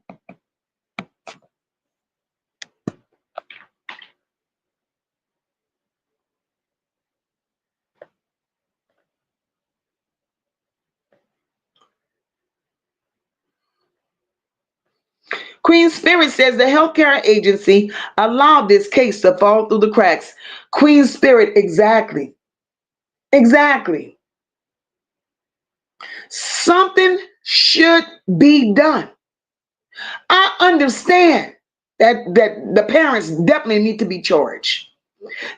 Queen Spirit says the healthcare agency allowed this case to fall through the cracks. Queen Spirit, exactly. Exactly. Something should be done. I understand that the parents definitely need to be charged.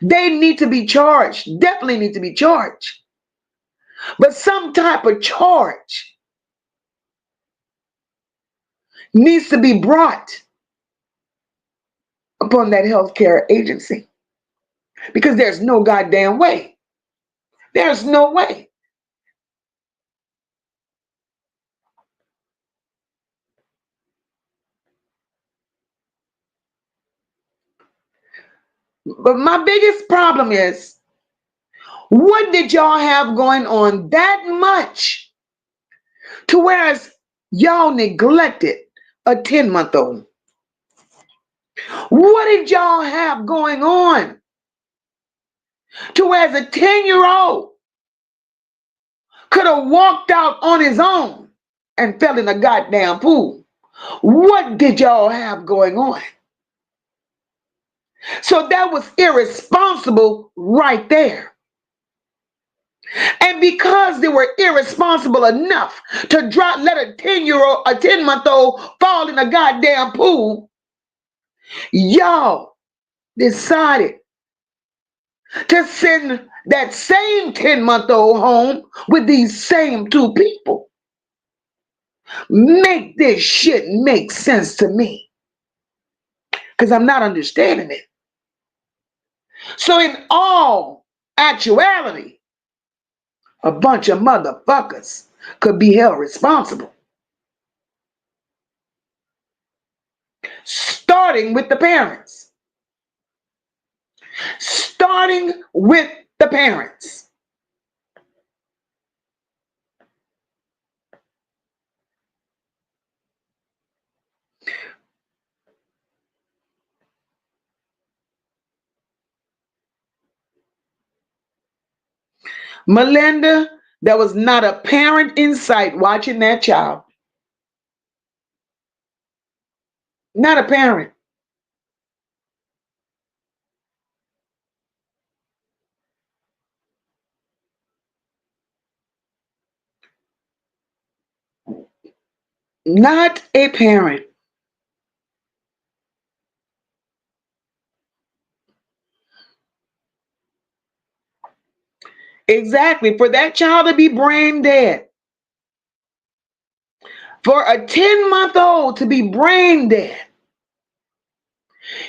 They need to be charged. Definitely need to be charged. But some type of charge needs to be brought upon that healthcare agency. Because there's no goddamn way. There's no way. But my biggest problem is, what did y'all have going on that much to whereas y'all neglected a 10-month-old? What did y'all have going on to whereas a 10-year-old could have walked out on his own and fell in a goddamn pool? What did y'all have going on? So that was irresponsible right there. And because they were irresponsible enough to let a 10-month-old fall in a goddamn pool, y'all decided to send that same 10-month-old home with these same two people. Make this shit make sense to me, because I'm not understanding it. So in all actuality, a bunch of motherfuckers could be held responsible. Starting with the parents. Starting with the parents. Melinda, there was not a parent in sight watching that child. Not a parent. Not a parent. Exactly. For that child to be brain dead. For a 10-month-old to be brain dead.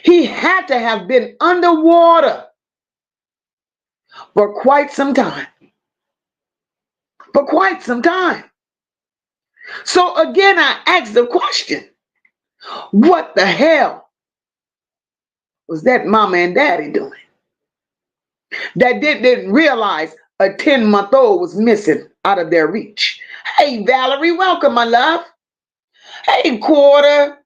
He had to have been underwater for quite some time. For quite some time. So again, I ask the question, what the hell was that mama and daddy doing? That didn't realize a 10-month-old was missing out of their reach. Hey, Valerie, welcome, my love. Hey, Quarter.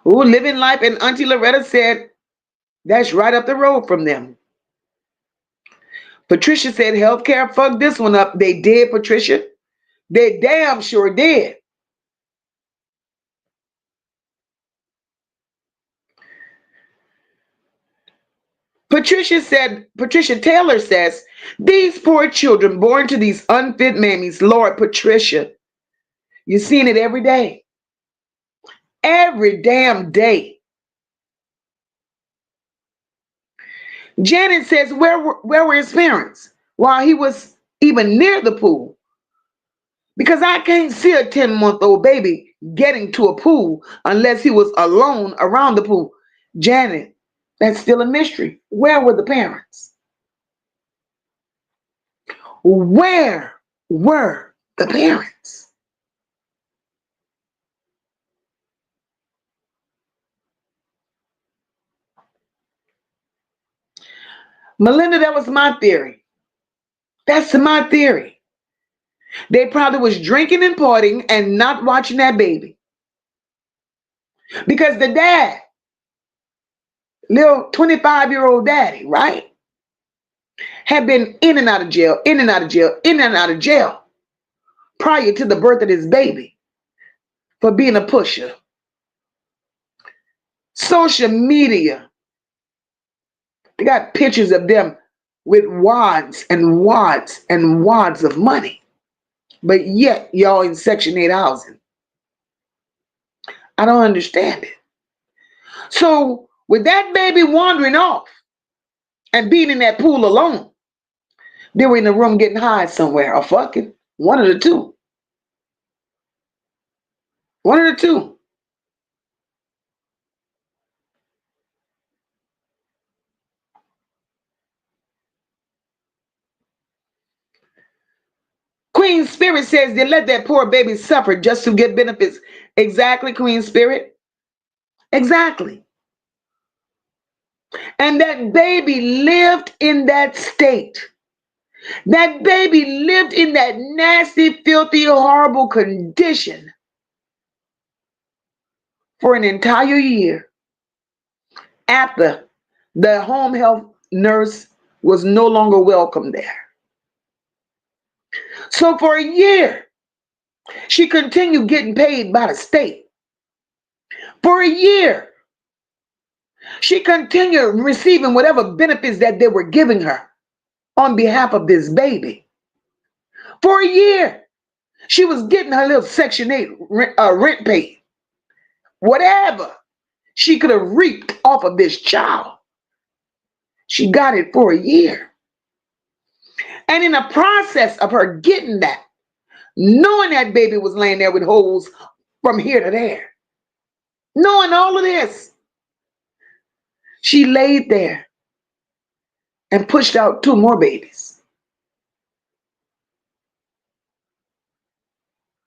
Ooh, living life, and Auntie Loretta said, that's right up the road from them. Patricia said, healthcare fucked this one up. They did, Patricia. They damn sure did. Patricia Taylor says, these poor children born to these unfit mammies, Lord Patricia, you're seeing it every day. Every damn day. Janet says, where were his parents while he was even near the pool? Because I can't see a 10-month-old baby getting to a pool unless he was alone around the pool. Janet, that's still a mystery. Where were the parents? Where were the parents? Melinda, that was my theory. That's my theory. They probably was drinking and partying and not watching that baby. Because the dad, little 25-year-old daddy, right, had been in and out of jail, in and out of jail, in and out of jail prior to the birth of his baby for being a pusher. Social media, they got pictures of them with wads and wads and wads of money. But yet, y'all in Section 8 housing. I don't understand it. So, with that baby wandering off and being in that pool alone, they were in the room getting high somewhere or fucking. One of the two. One of the two. Queen Spirit says they let that poor baby suffer just to get benefits. Exactly, Queen Spirit. Exactly. And that baby lived in that state. That baby lived in that nasty, filthy, horrible condition for an entire year after the home health nurse was no longer welcome there. So for a year, she continued getting paid by the state. For a year, she continued receiving whatever benefits that they were giving her on behalf of this baby. For a year, she was getting her little Section 8 rent paid. Whatever she could have reaped off of this child, she got it for a year. And in the process of her getting that, knowing that baby was laying there with holes from here to there, knowing all of this, she laid there and pushed out two more babies.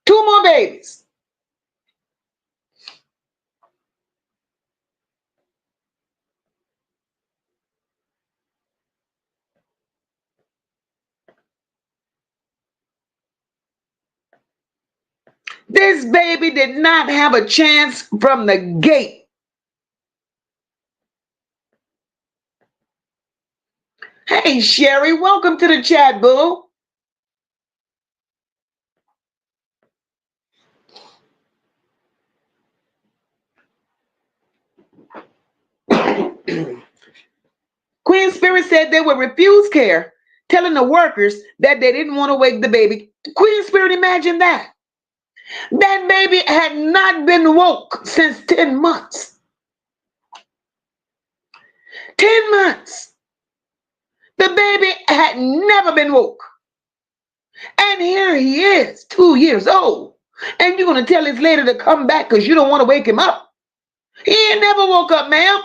Two more babies. This baby did not have a chance from the gate. Hey, Sherry, welcome to the chat, boo. Queen Spirit said they would refuse care, telling the workers that they didn't want to wake the baby. Queen Spirit, imagine that. That baby had not been woke since 10 months. 10 months. The baby had never been woke. And here he is, 2 years old. And you're going to tell his lady to come back because you don't want to wake him up. He ain't never woke up, ma'am.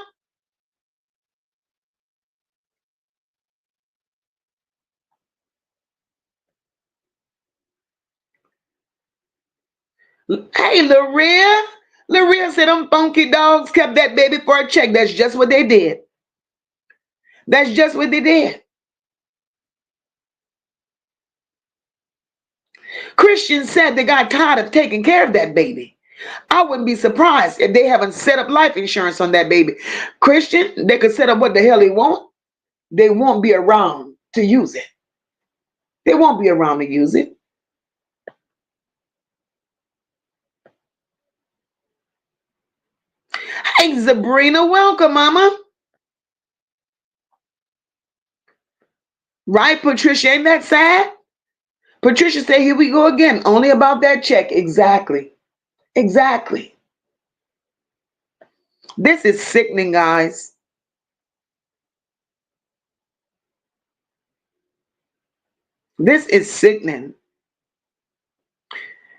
Hey, Laria. Laria said them funky dogs kept that baby for a check. That's just what they did. That's just what they did. Christian said they got tired of taking care of that baby. I wouldn't be surprised if they haven't set up life insurance on that baby. Christian, they could set up what the hell they want. They won't be around to use it. They won't be around to use it. Hey, Sabrina, welcome, mama. Right, Patricia? Ain't that sad? Patricia said, here we go again. Only about that check. Exactly. Exactly. This is sickening, guys. This is sickening.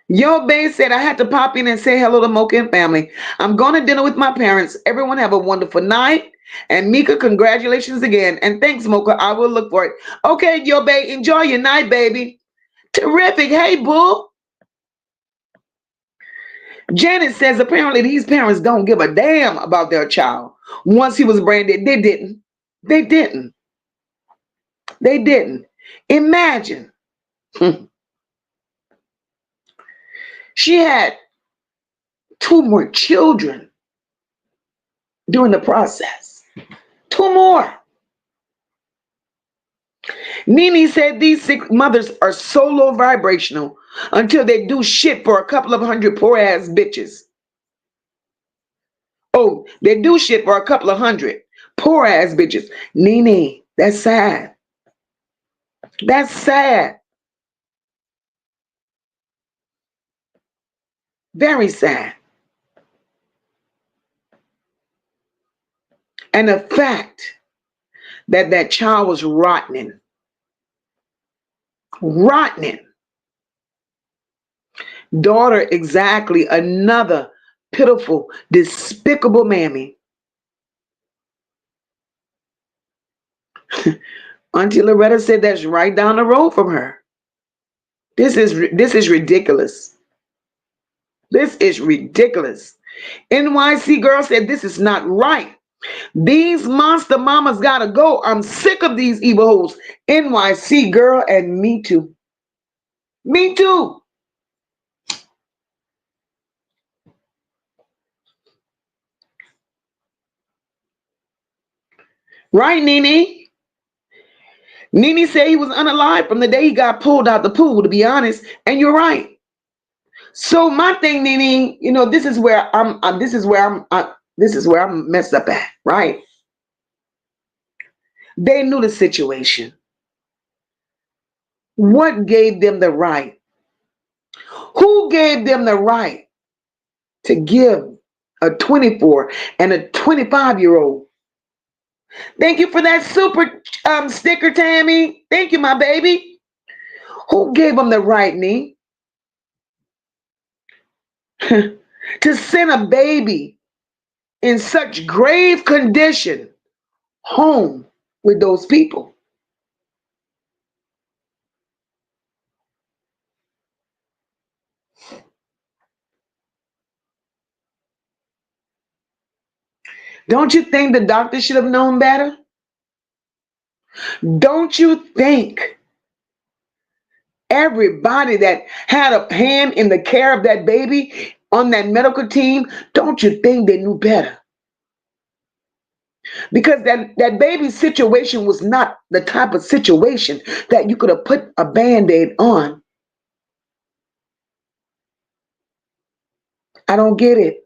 Yo Bay said, I had to pop in and say hello to Mocha and family. I'm going to dinner with my parents. Everyone have a wonderful night. And Mika, congratulations again. And thanks, Mocha. I will look for it. Okay, Yo Bay, enjoy your night, baby. Terrific. Hey, boo. Janet says, apparently these parents don't give a damn about their child. Once he was branded, they didn't. They didn't. They didn't. Imagine. She had 2 more children during the process. 2 more. Nene said these 6 mothers are so low vibrational until they do shit for a couple of hundred poor ass bitches. Oh, they do shit for a couple of hundred poor ass bitches. Nene, that's sad. That's sad. Very sad. And the fact that that child was rotting. Rotting. Daughter, exactly. Another pitiful, despicable mammy. Auntie Loretta said that's right down the road from her. This is ridiculous. This is ridiculous. NYC girl said this is not right. These monster mamas gotta go. I'm sick of these evil hoes. NYC girl, and me too. Me too. Right, Nene? Nene said he was unalive from the day he got pulled out the pool, to be honest. And you're right. So my thing, Nene, this is where I'm messed up at, right? They knew the situation. What gave them the right? Who gave them the right to give a 24 and a 25-year-old? Thank you for that super sticker, Tammy. Thank you, my baby. Who gave them the right, Nee? To send a baby in such grave condition home with those people? Don't you think the doctor should have known better? Don't you think everybody that had a hand in the care of that baby on that medical team, don't you think they knew better? Because that baby's situation was not the type of situation that you could have put a Band-Aid on. I don't get it.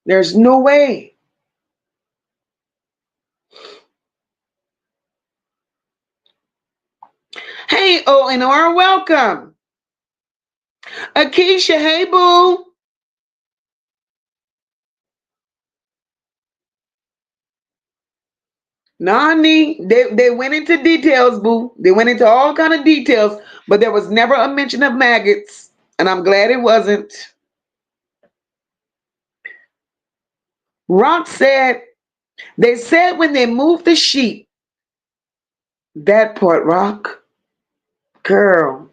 There's no way. Hey, O&R, welcome. Takisha, hey, boo. Nani, they went into details, boo. They went into all kind of details, but there was never a mention of maggots, and I'm glad it wasn't. Rock said, they said when they moved the sheep, that part, Rock, girl.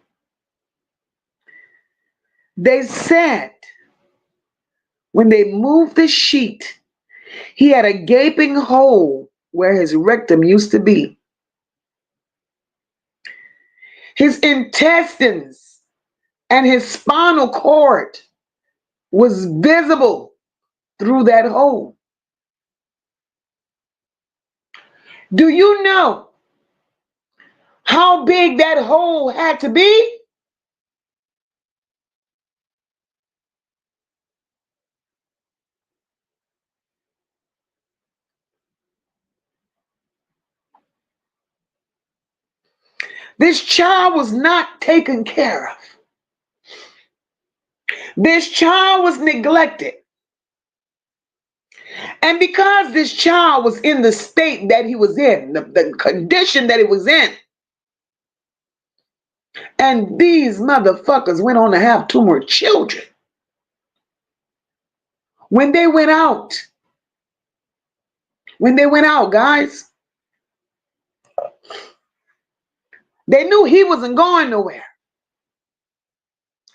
They said when they moved the sheet, he had a gaping hole where his rectum used to be. His intestines and his spinal cord was visible through that hole. Do you know how big that hole had to be? This child was not taken care of. This child was neglected. And because this child was in the state that he was in, the condition that he was in, and these motherfuckers went on to have two more children. When they went out, guys, they knew he wasn't going nowhere.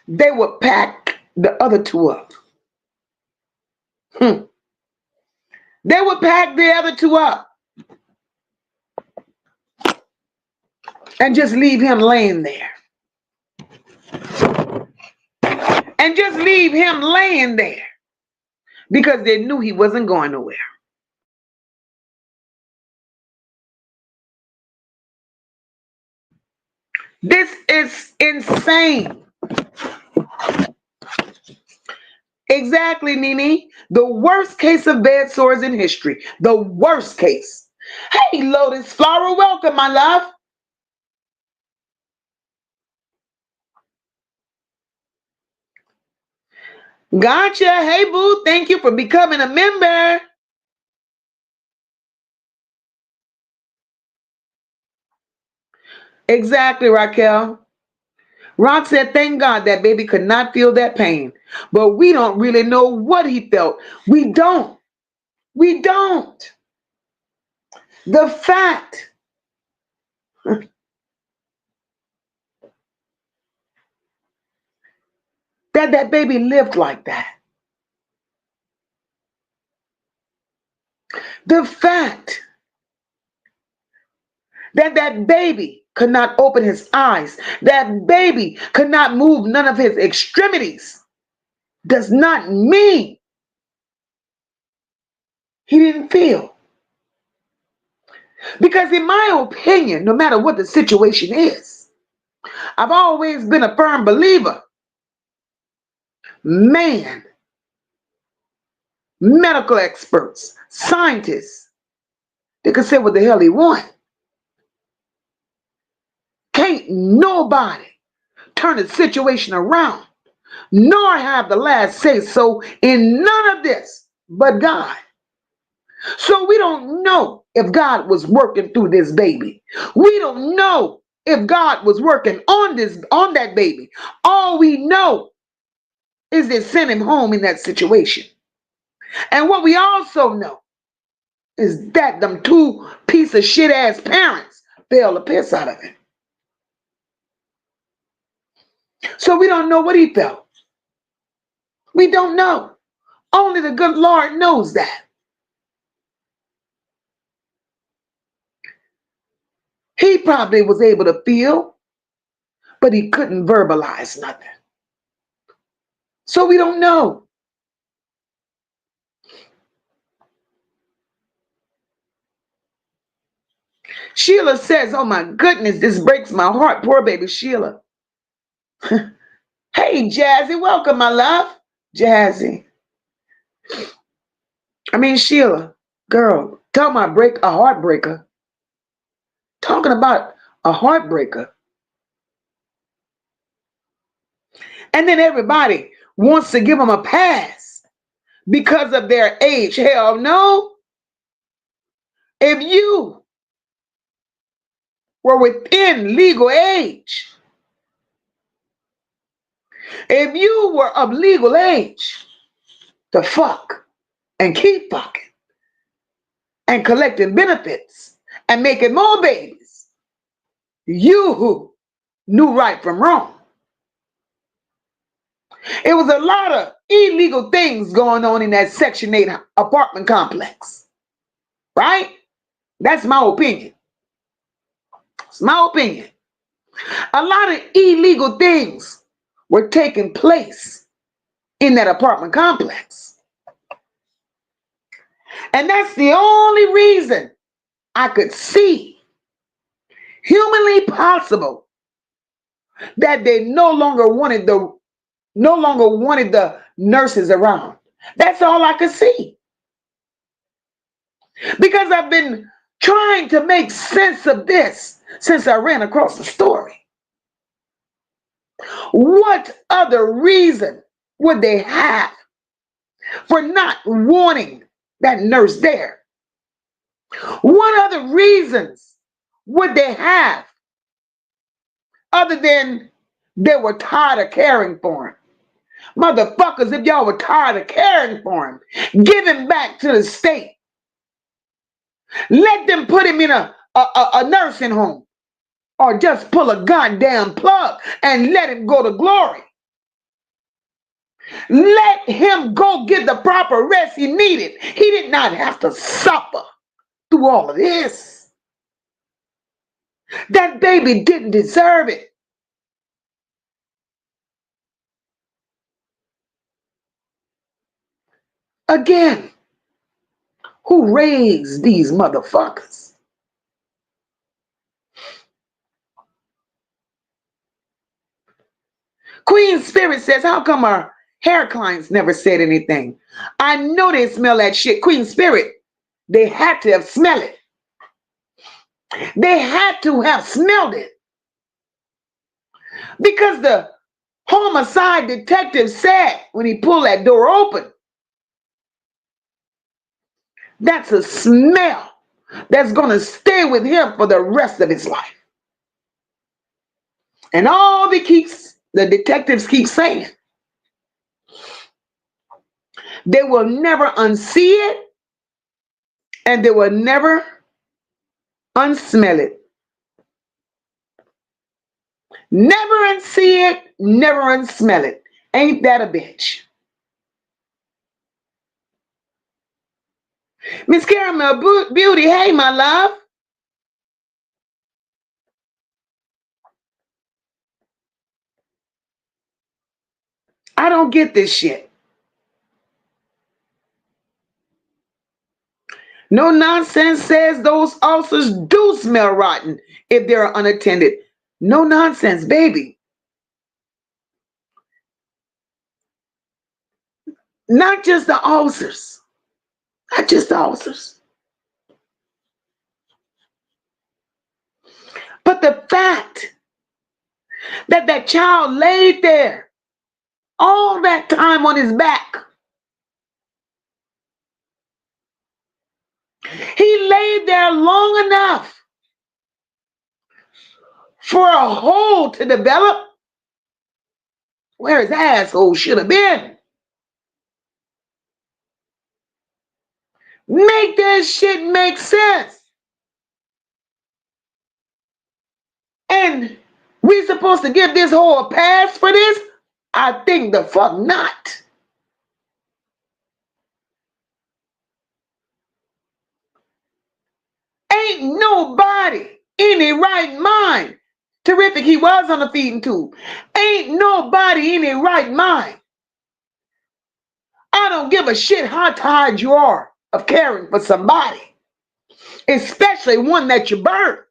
They would pack the other two up. They would pack the other two up and just leave him laying there. And just leave him laying there because they knew he wasn't going nowhere. This is insane. Exactly, Nene. The worst case of bed sores in history. The worst case. Hey, Lotus Flower, welcome, my love. Gotcha. Hey, boo. Thank you for becoming a member. Exactly, Raquel. Rock said, thank God that baby could not feel that pain. But we don't really know what he felt. We don't. We don't. The fact that that baby lived like that. The fact that that baby could not open his eyes, that baby could not move none of his extremities, does not mean he didn't feel. Because in my opinion, no matter what the situation is, I've always been a firm believer. Man, medical experts, scientists, they can say what the hell they want. Can't nobody turn the situation around, nor have the last say so in none of this but God. So we don't know if God was working through this baby. We don't know if God was working on that baby. All we know is they sent him home in that situation. And what we also know is that them two piece of shit ass parents bailed the piss out of him. So we don't know what he felt. We don't know. Only the good Lord knows that. He probably was able to feel, but he couldn't verbalize nothing. So we don't know. Sheila says, oh my goodness, this breaks my heart. Poor baby Sheila. Hey, Jazzy, welcome, my love. Jazzy. Sheila, girl, talking about a heartbreaker. Talking about a heartbreaker. And then everybody wants to give them a pass because of their age. Hell no. If you were within legal age, if you were of legal age to fuck and keep fucking and collecting benefits and making more babies, you knew right from wrong. It was a lot of illegal things going on in that Section 8 apartment complex, right? That's my opinion. It's my opinion. A lot of illegal things were taking place in that apartment complex. And that's the only reason I could see humanly possible that they no longer wanted the nurses around. That's all I could see. Because I've been trying to make sense of this since I ran across the story. What other reason would they have for not wanting that nurse there? What other reasons would they have other than they were tired of caring for him? Motherfuckers, if y'all were tired of caring for him, give him back to the state. Let them put him in a nursing home, or just pull a goddamn plug and let him go to glory. Let him go get the proper rest he needed. He did not have to suffer through all of this. That baby didn't deserve it. Again, who raised these motherfuckers? Queen Spirit says, how come our hair clients never said anything? I know they smell that shit. Queen Spirit, they had to have smelled it. They had to have smelled it. Because the homicide detective said when he pulled that door open, that's a smell that's going to stay with him for the rest of his life. And all the detectives keep saying, they will never unsee it and they will never unsmell it. Never unsee it, never unsmell it. Ain't that a bitch? Miss Caramel Beauty, hey, my love. I don't get this shit. No Nonsense says those ulcers do smell rotten if they're unattended. No nonsense, baby. Not just the ulcers. Not just the ulcers. But the fact that that child laid there all that time on his back. He laid there long enough for a hole to develop where his asshole should have been. Make that shit make sense. And we supposed to give this whole a pass for this? I think the fuck not. Ain't nobody in their right mind. Terrific, he was on the feeding tube. Ain't nobody in their right mind. I don't give a shit how tired you are of caring for somebody, especially one that you birthed.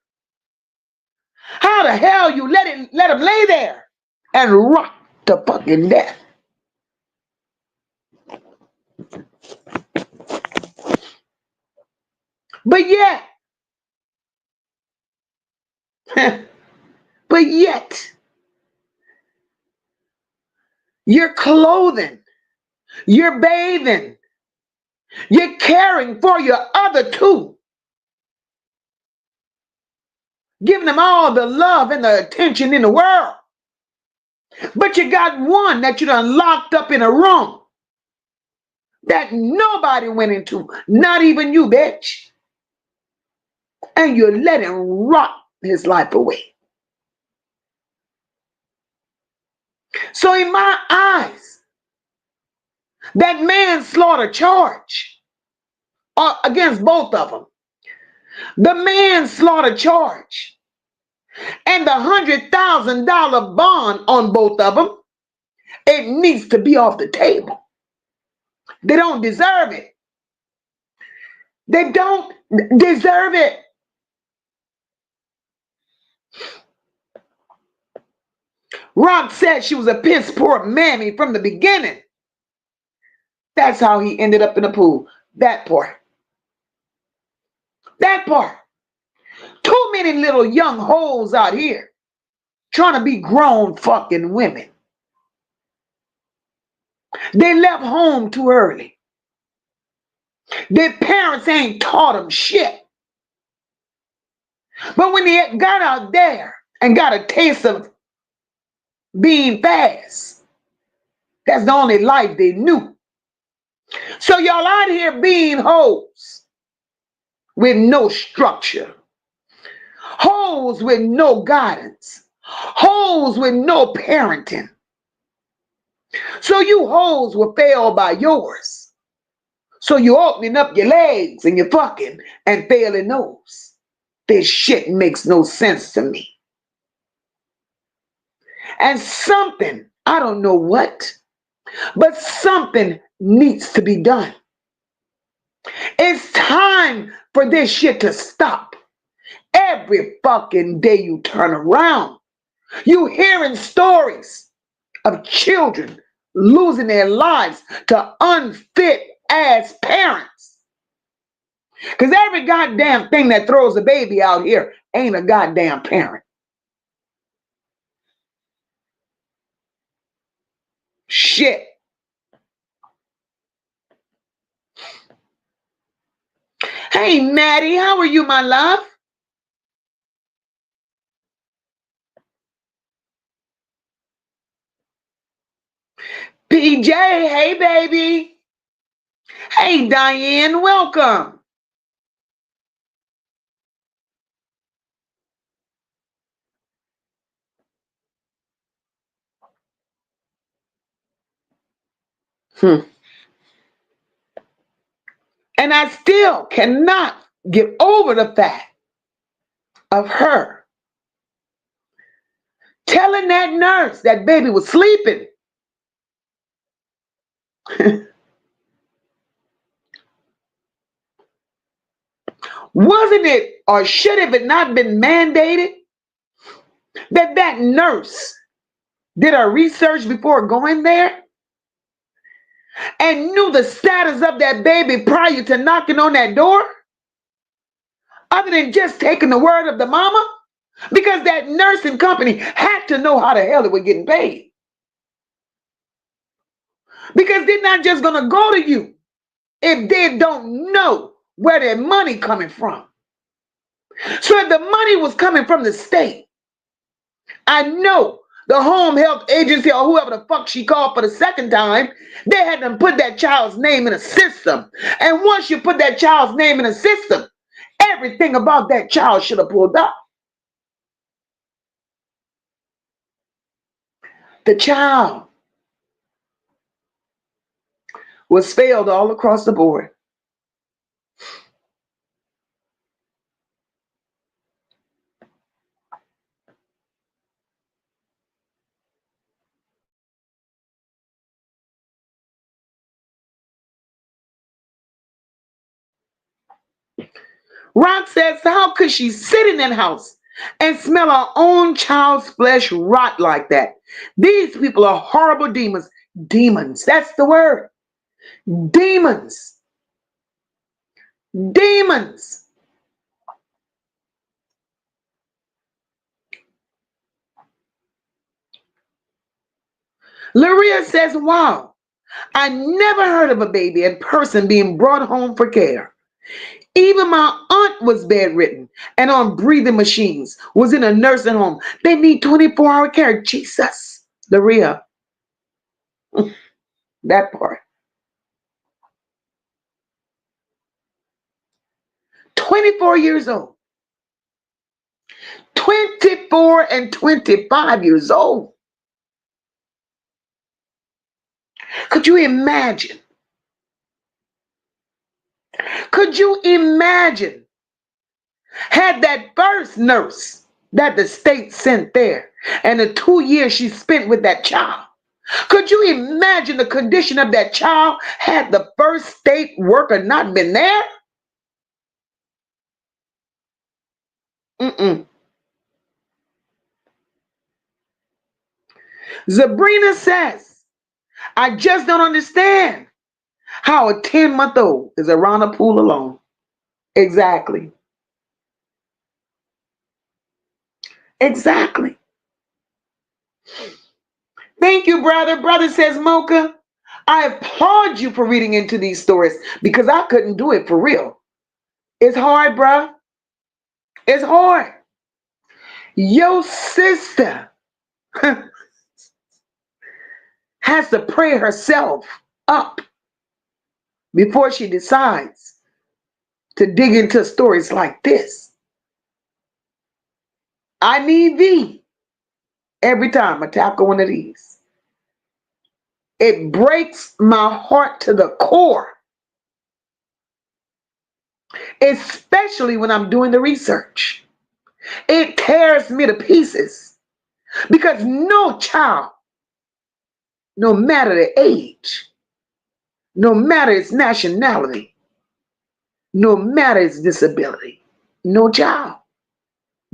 How the hell you let him lay there and rot to fucking death? But yet, but yet, You're clothing. You're bathing. You're caring for your other two. Giving them all the love and the attention in the world. But you got one that you done locked up in a room that nobody went into, not even you, bitch. And you let him rot his life away. So in my eyes, that manslaughter charge against both of them, the manslaughter charge and the $100,000 bond on both of them, it needs to be off the table. They don't deserve it. They don't deserve it. Rock said she was a piss poor mammy from the beginning. That's how he ended up in the pool. That part. That part. Too many little young hoes out here trying to be grown fucking women. They left home too early. Their parents ain't taught them shit. But when they got out there and got a taste of being fast, that's the only life they knew. So y'all out here being hoes with no structure. Hoes with no guidance. Hoes with no parenting. So you hoes will fail by yours. So you opening up your legs and you're fucking and failing those. This shit makes no sense to me. And something, I don't know what, but something needs to be done. It's time for this shit to stop. Every fucking day you turn around, you hearing stories of children losing their lives to unfit ass parents. Because every goddamn thing that throws a baby out here ain't a goddamn parent. Shit. Hey, Maddie, how are you, my love? PJ, hey, baby. Hey, Diane, welcome. And I still cannot get over the fact of her telling that nurse that baby was sleeping. Wasn't it, or should have it not been mandated that that nurse did her research before going there and knew the status of that baby prior to knocking on that door? Other than just taking the word of the mama? Because that nursing company had to know how the hell it was getting paid. Because they're not just going to go to you if they don't know where their money coming from. So if the money was coming from the state, I know the home health agency or whoever the fuck she called for the second time, they had to put that child's name in a system. And once you put that child's name in a system, everything about that child should have pulled up. The child was failed all across the board. Rock says, how could she sit in that house and smell her own child's flesh rot like that? These people are horrible demons. Demons, that's the word. Demons. Demons. Laria says, wow, I never heard of a baby in person being brought home for care. Even my aunt was bedridden and on breathing machines, was in a nursing home. They need 24-hour care. Jesus. Laria. That part. 24 years old. 24 and 25 years old. Could you imagine? Could you imagine had that first nurse that the state sent there and the 2 years she spent with that child? Could you imagine the condition of that child had the first state worker not been there? Mm-mm. Sabrina says, I just don't understand how a 10-month-old is around a pool alone. Exactly. Exactly. Thank you, brother. Brother says, Mocha, I applaud you for reading into these stories because I couldn't do it for real. It's hard, bruh. It's hard. Your sister has to pray herself up before she decides to dig into stories like this. I need thee every time I tackle one of these. It breaks my heart to the core, especially when I'm doing the research. It tears me to pieces because no child, no matter the age, no matter its nationality, no matter its disability, no child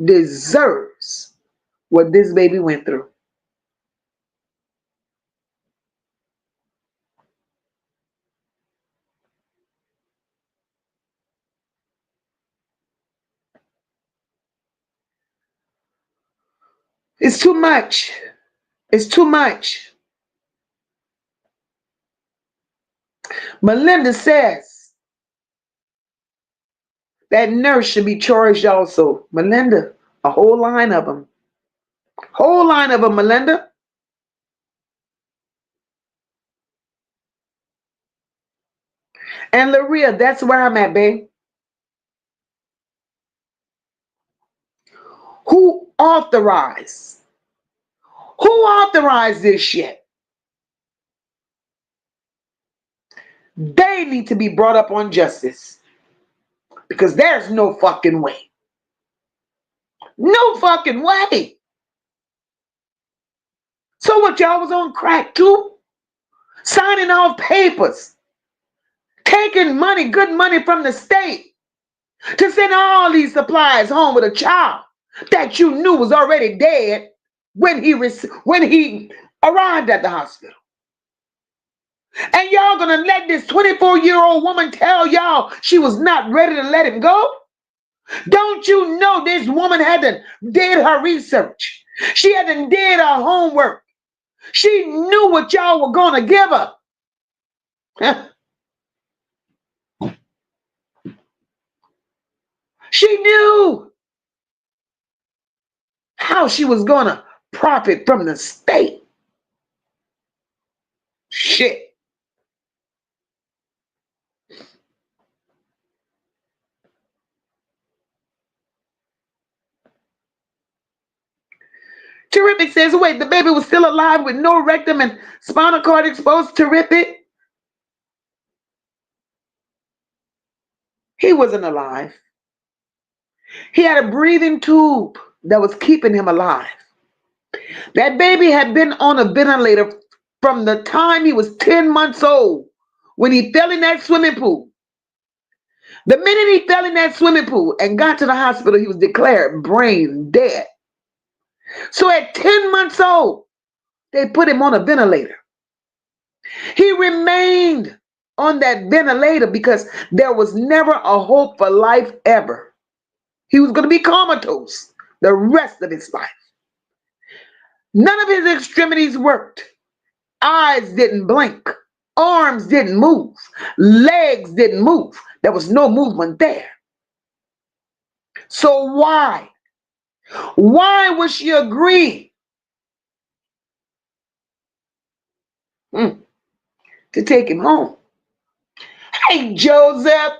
deserves what this baby went through. It's too much. It's too much. Melinda says that nurse should be charged also. Melinda, a whole line of them. Whole line of them, Melinda. And Laria, that's where I'm at, babe. Who authorized? Who authorized this shit? They need to be brought up on justice. Because there's no fucking way. No fucking way. So what, y'all was on crack too? Signing off papers. Taking money, good money from the state to send all these supplies home with a child that you knew was already dead when he arrived at the hospital. And y'all gonna let this 24-year-old woman tell y'all she was not ready to let him go? Don't you know this woman hadn't did her research? She hadn't did her homework. She knew what y'all were gonna give her. She knew how she was gonna profit from the state. Shit. Terrific says, wait, the baby was still alive with no rectum and spinal cord exposed. Terrific. He wasn't alive. He had a breathing tube that was keeping him alive. That baby had been on a ventilator from the time he was 10 months old when he fell in that swimming pool. The minute he fell in that swimming pool and got to the hospital, he was declared brain dead. So at 10 months old, they put him on a ventilator. He remained on that ventilator because there was never a hope for life ever. He was going to be comatose the rest of his life. None of his extremities worked. Eyes didn't blink. Arms didn't move. Legs didn't move. There was no movement there. So why? Why would she agree to take him home? Hey, Joseph.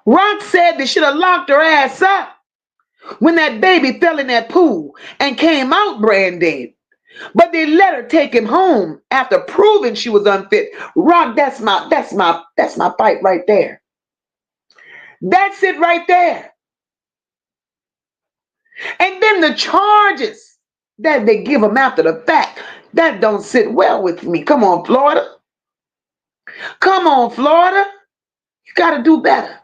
Rock said they should have locked her ass up when that baby fell in that pool and came out brand dead. But they let her take him home after proving she was unfit. Rock, that's my fight right there. That's it right there. And then the charges that they give them after the fact, that don't sit well with me. Come on, Florida. Come on, Florida. You got to do better.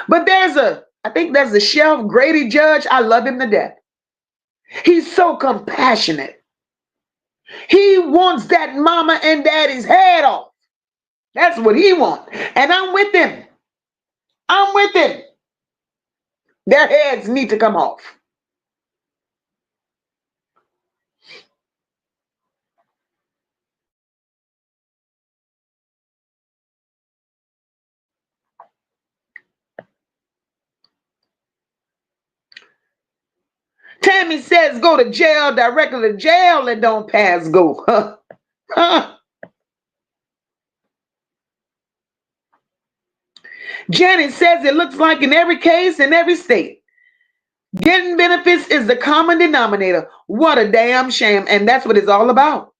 But I think there's a Sheriff Grady judge. I love him to death. He's so compassionate. He wants that mama and daddy's head off. That's what he wants. And I'm with him. I'm with him. Their heads need to come off. Tammy says go to jail, directly to jail, and don't pass go. Janet says it looks like in every case, in every state, getting benefits is the common denominator. What a damn shame. And that's what it's all about.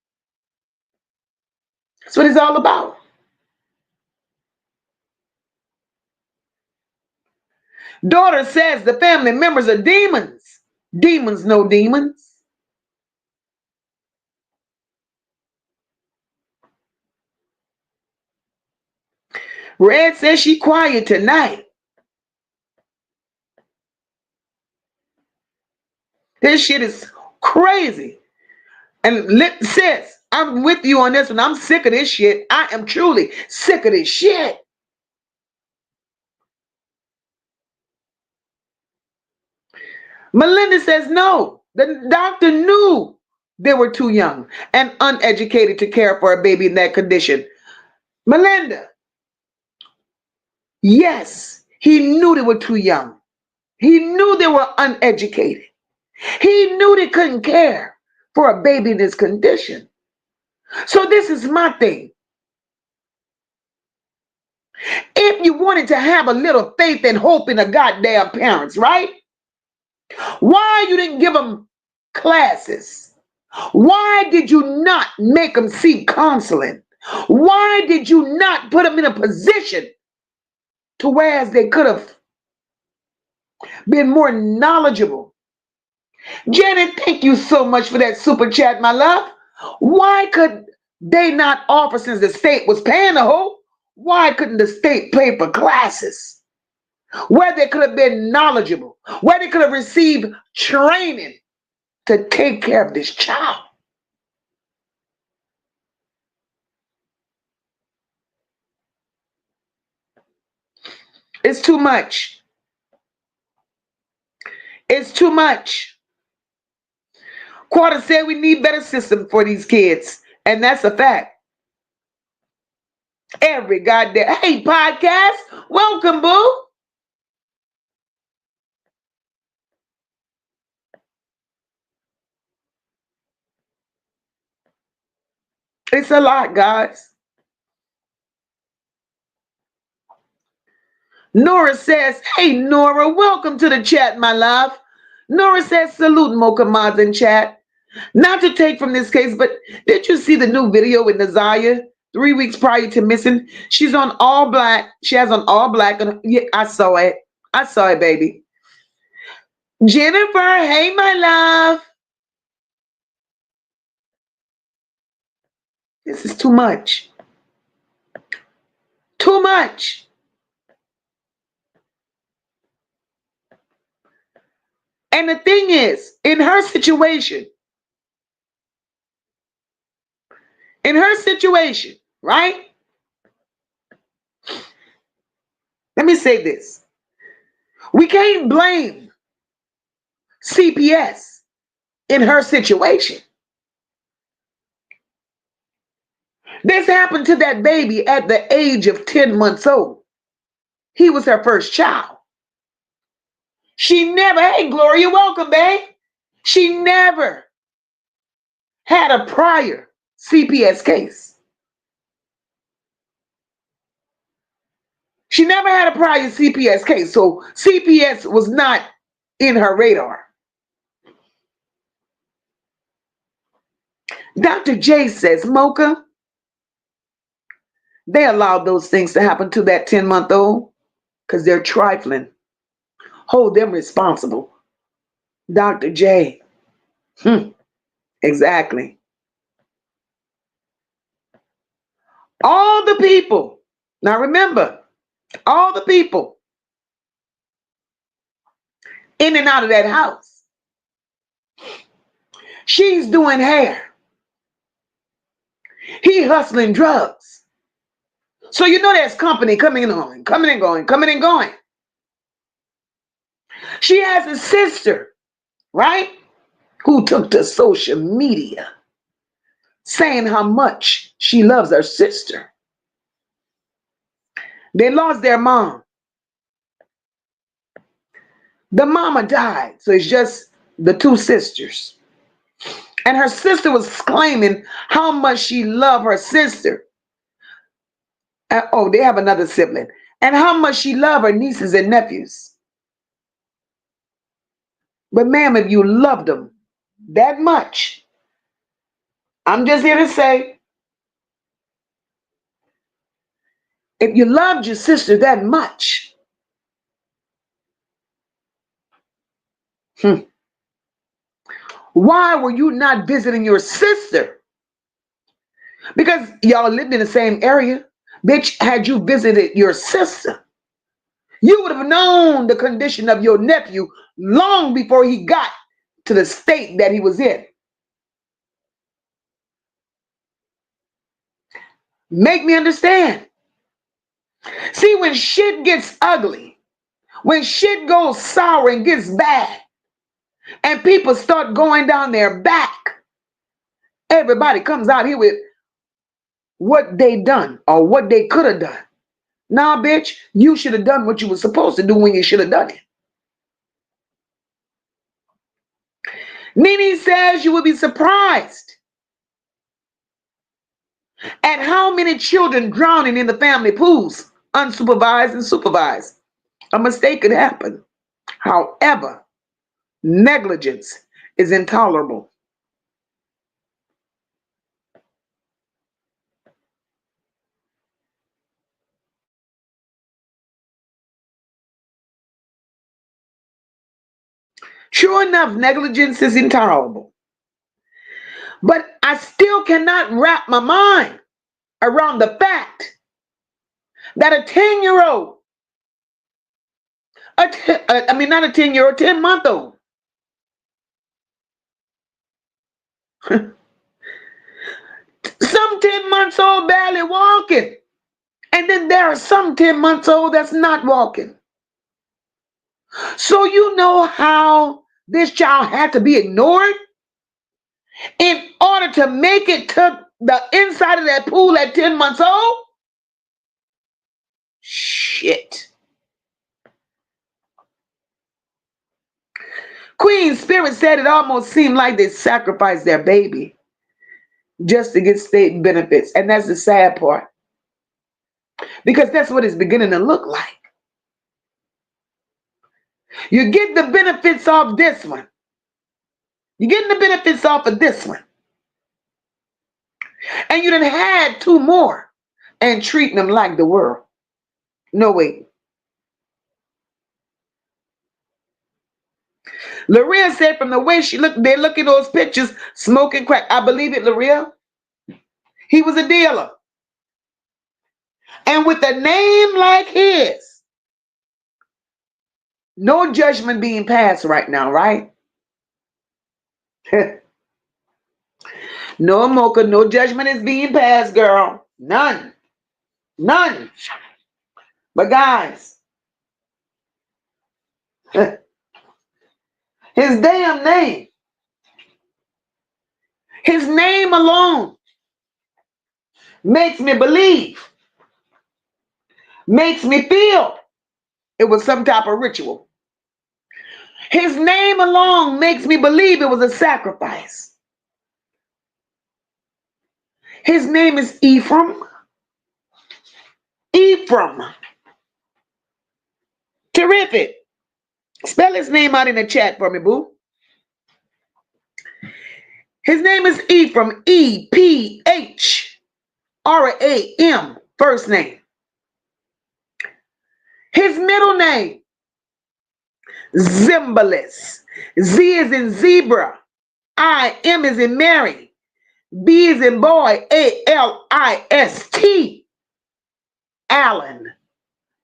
That's what it's all about. Daughter says the family members are demons. Demons know demons. Red says she quiet tonight. This shit is crazy. And sis, I'm with you on this one. I'm sick of this shit. I am truly sick of this shit. Melinda says no. The doctor knew they were too young and uneducated to care for a baby in that condition. Melinda, yes, he knew they were too young. He knew they were uneducated. He knew they couldn't care for a baby in this condition. So this is my thing. If you wanted to have a little faith and hope in the goddamn parents, right? Why you didn't give them classes? Why did you not make them seek counseling? Why did you not put them in a position to whereas they could have been more knowledgeable? Janet, thank you so much for that super chat, my love. Why could they not offer, since the state was paying the whole, why couldn't the state pay for classes where they could have been knowledgeable, where they could have received training to take care of this child? It's too much. It's too much. Quarter said we need better system for these kids, and that's a fact. Every goddamn, hey, podcast, welcome, boo. It's a lot, guys. Nora says, hey, Nora, welcome to the chat, my love. Nora says, salute Mocha Mods in chat. Not to take from this case, but did you see the new video with Nazaya 3 weeks prior to missing? She's on all black. She has on all black. And yeah, I saw it. I saw it, baby. Jennifer, hey, my love. This is too much. Too much. And the thing is, in her situation, right? Let me say this. We can't blame CPS in her situation. This happened to that baby at the age of 10 months old. He was her first child. She never, hey, Gloria, welcome, babe. She never had a prior CPS case. She never had a prior CPS case, so CPS was not in her radar. Dr. J says, Mocha, they allowed those things to happen to that 10-month-old because they're trifling. Hold them responsible. Dr. J. Exactly. All the people, now remember, all the people in and out of that house. She's doing hair. He hustling drugs. So you know there's company coming and going, coming and going, coming and going. She has a sister, right? Who took to social media saying how much she loves her sister. They lost their mom. The mama died, so it's just the two sisters. And her sister was claiming how much she loved her sister. Oh, they have another sibling. And how much she loved her nieces and nephews. But ma'am, if you loved them that much, I'm just here to say, if you loved your sister that much, why were you not visiting your sister? Because y'all lived in the same area. Bitch, had you visited your sister, you would have known the condition of your nephew long before he got to the state that he was in. Make me understand. See, when shit gets ugly, when shit goes sour and gets bad, and people start going down their back, everybody comes out here with what they done or what they could have done. Nah, bitch, you should have done what you were supposed to do when you should have done it. Nene says you will be surprised at how many children drowning in the family pools, unsupervised and supervised. A mistake could happen. However, negligence is intolerable. Sure enough, negligence is intolerable. But I still cannot wrap my mind around the fact that a 10-year-old, not a 10-year-old, 10-month-old, some 10 months old barely walking. And then there are some 10 months old that's not walking. So you know how this child had to be ignored in order to make it to the inside of that pool at 10 months old? Shit. Queen Spirit said it almost seemed like they sacrificed their baby just to get state benefits. And that's the sad part. Because that's what it's beginning to look like. You get the benefits off this one. You're getting the benefits off of this one. And you done had two more and treating them like the world. No, wait. Laria said from the way she looked, they look at those pictures, smoking crack. I believe it, Laria. He was a dealer. And with a name like his, no judgment being passed right now, right? No, Mocha, no judgment is being passed, girl. None. None. But guys, His damn name. His name alone makes me believe, makes me feel it was some type of ritual. His name alone makes me believe it was a sacrifice. His name is Ephram. Ephram. Terrific. Spell his name out in the chat for me, boo. His name is Ephram. Ephm. First name. His middle name, Zimbalist. Z is in zebra. I-M is in Mary. B is in boy. A-L-I-S-T. Allen.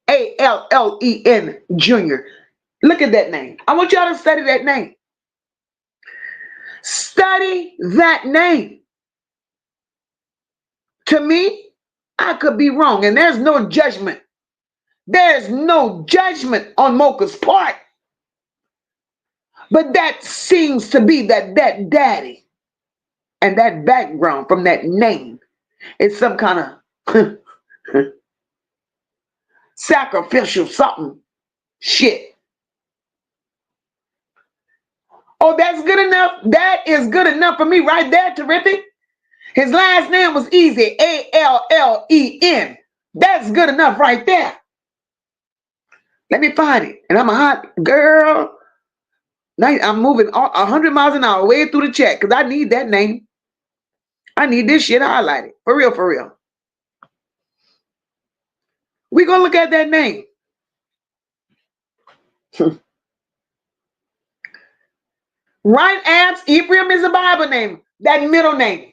A-L-L-E-N Jr. Look at that name. I want y'all to study that name. Study that name. To me, I could be wrong, and there's no judgment. There's no judgment on Mocha's part. But that seems to be that daddy and that background from that name is some kind of sacrificial something shit. Oh, that's good enough. That is good enough for me right there. Terrific. His last name was easy. A-L-L-E-N. That's good enough right there. Let me find it. And I'm a hot girl. Now I'm moving 100 miles an hour way through the chat because I need that name. I need this shit highlighted. For real, for real. We're going to look at that name. Right, abs. Ephraim is a Bible name. That middle name.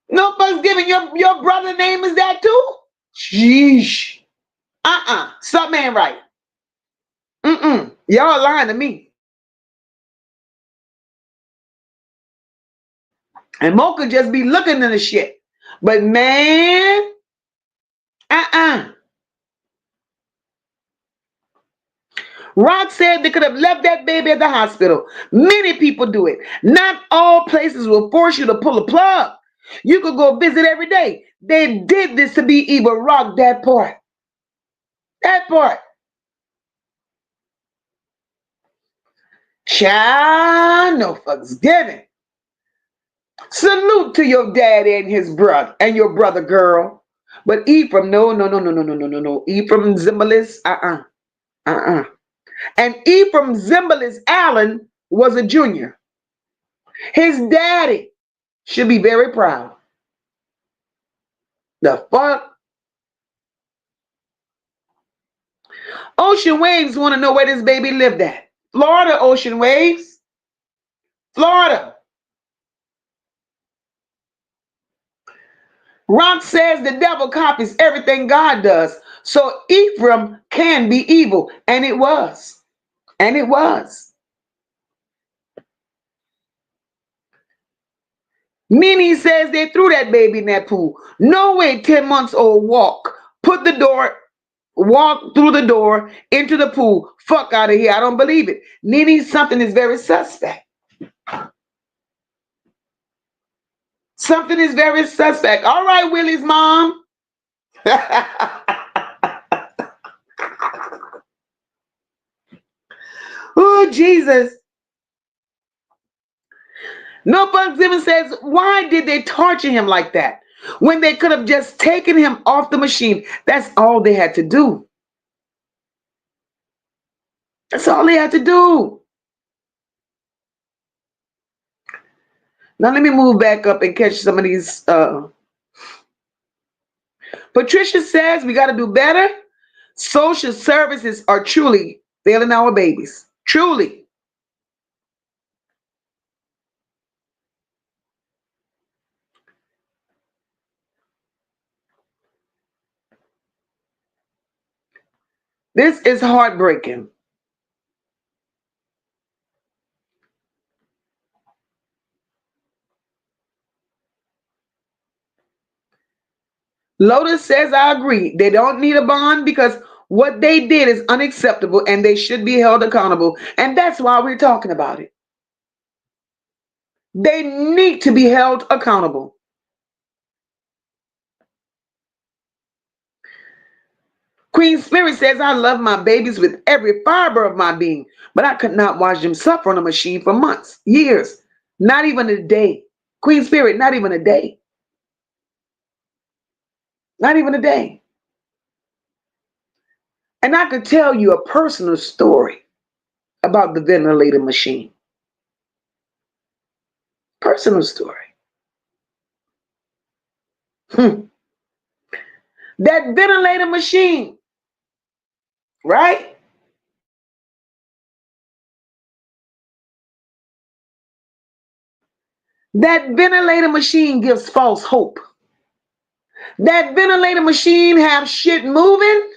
No folks giving your brother name is that too? Sheesh. Something ain't right. Y'all lying to me. And Mo could just be looking at the shit. But man, Rock said they could have left that baby at the hospital. Many people do it. Not all places will force you to pull a plug. You could go visit every day. They did this to be evil. Rock that part. That part. Child, no fucks given. Salute to your daddy and his brother and your brother, girl. But Ephraim, no. Ephraim Zimbalist, And Ephraim Zimbalist Allen was a junior. His daddy should be very proud. The fuck? Ocean Waves want to know where this baby lived at. Florida, Ocean Waves. Florida. Rock says the devil copies everything God does. So Ephraim can be evil. And it was. And it was. Minnie says they threw that baby in that pool. No way 10 months old walk. Walk through the door into the pool. Fuck out of here. I don't believe it. Nene, something is very suspect. Something is very suspect. All right, Willie's mom. Oh, Jesus. No Bugs even says, why did they torture him like that? When they could have just taken him off the machine. That's all they had to do. That's all they had to do. Now let me move back up and catch some of these. Patricia says we got to do better. Social services are truly failing our babies. Truly. This is heartbreaking. Lotus says, I agree. They don't need a bond because what they did is unacceptable and they should be held accountable. And that's why we're talking about it. They need to be held accountable. Queen Spirit says, I love my babies with every fiber of my being, but I could not watch them suffer on a machine for months, years, not even a day. Queen Spirit, not even a day. Not even a day. And I could tell you a personal story about the ventilator machine. Personal story. That ventilator machine, right? That ventilator machine gives false hope. That ventilator machine have shit moving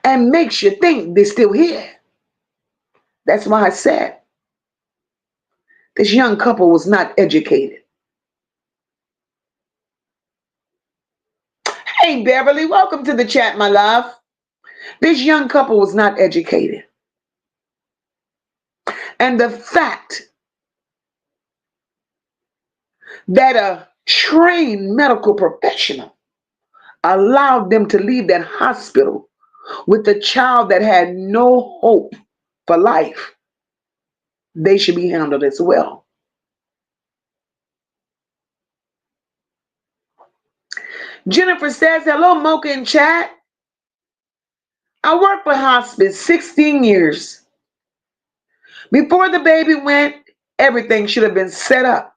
and makes you think they're still here. That's why I said this young couple was not educated. Hey, Beverly, welcome to the chat, my love. This young couple was not educated. And the fact that a trained medical professional allowed them to leave that hospital with a child that had no hope for life, they should be handled as well. Jennifer says, hello, Mocha in chat. I worked for hospice 16 years. Before the baby went, everything should have been set up.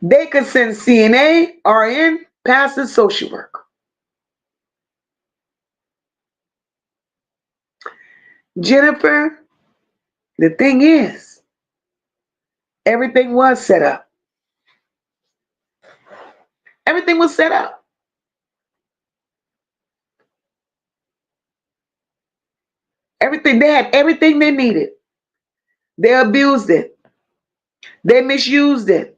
They could send CNA, RN, past the social work. Jennifer, the thing is, everything was set up. Everything was set up. Everything, they had everything they needed. They abused it. They misused it.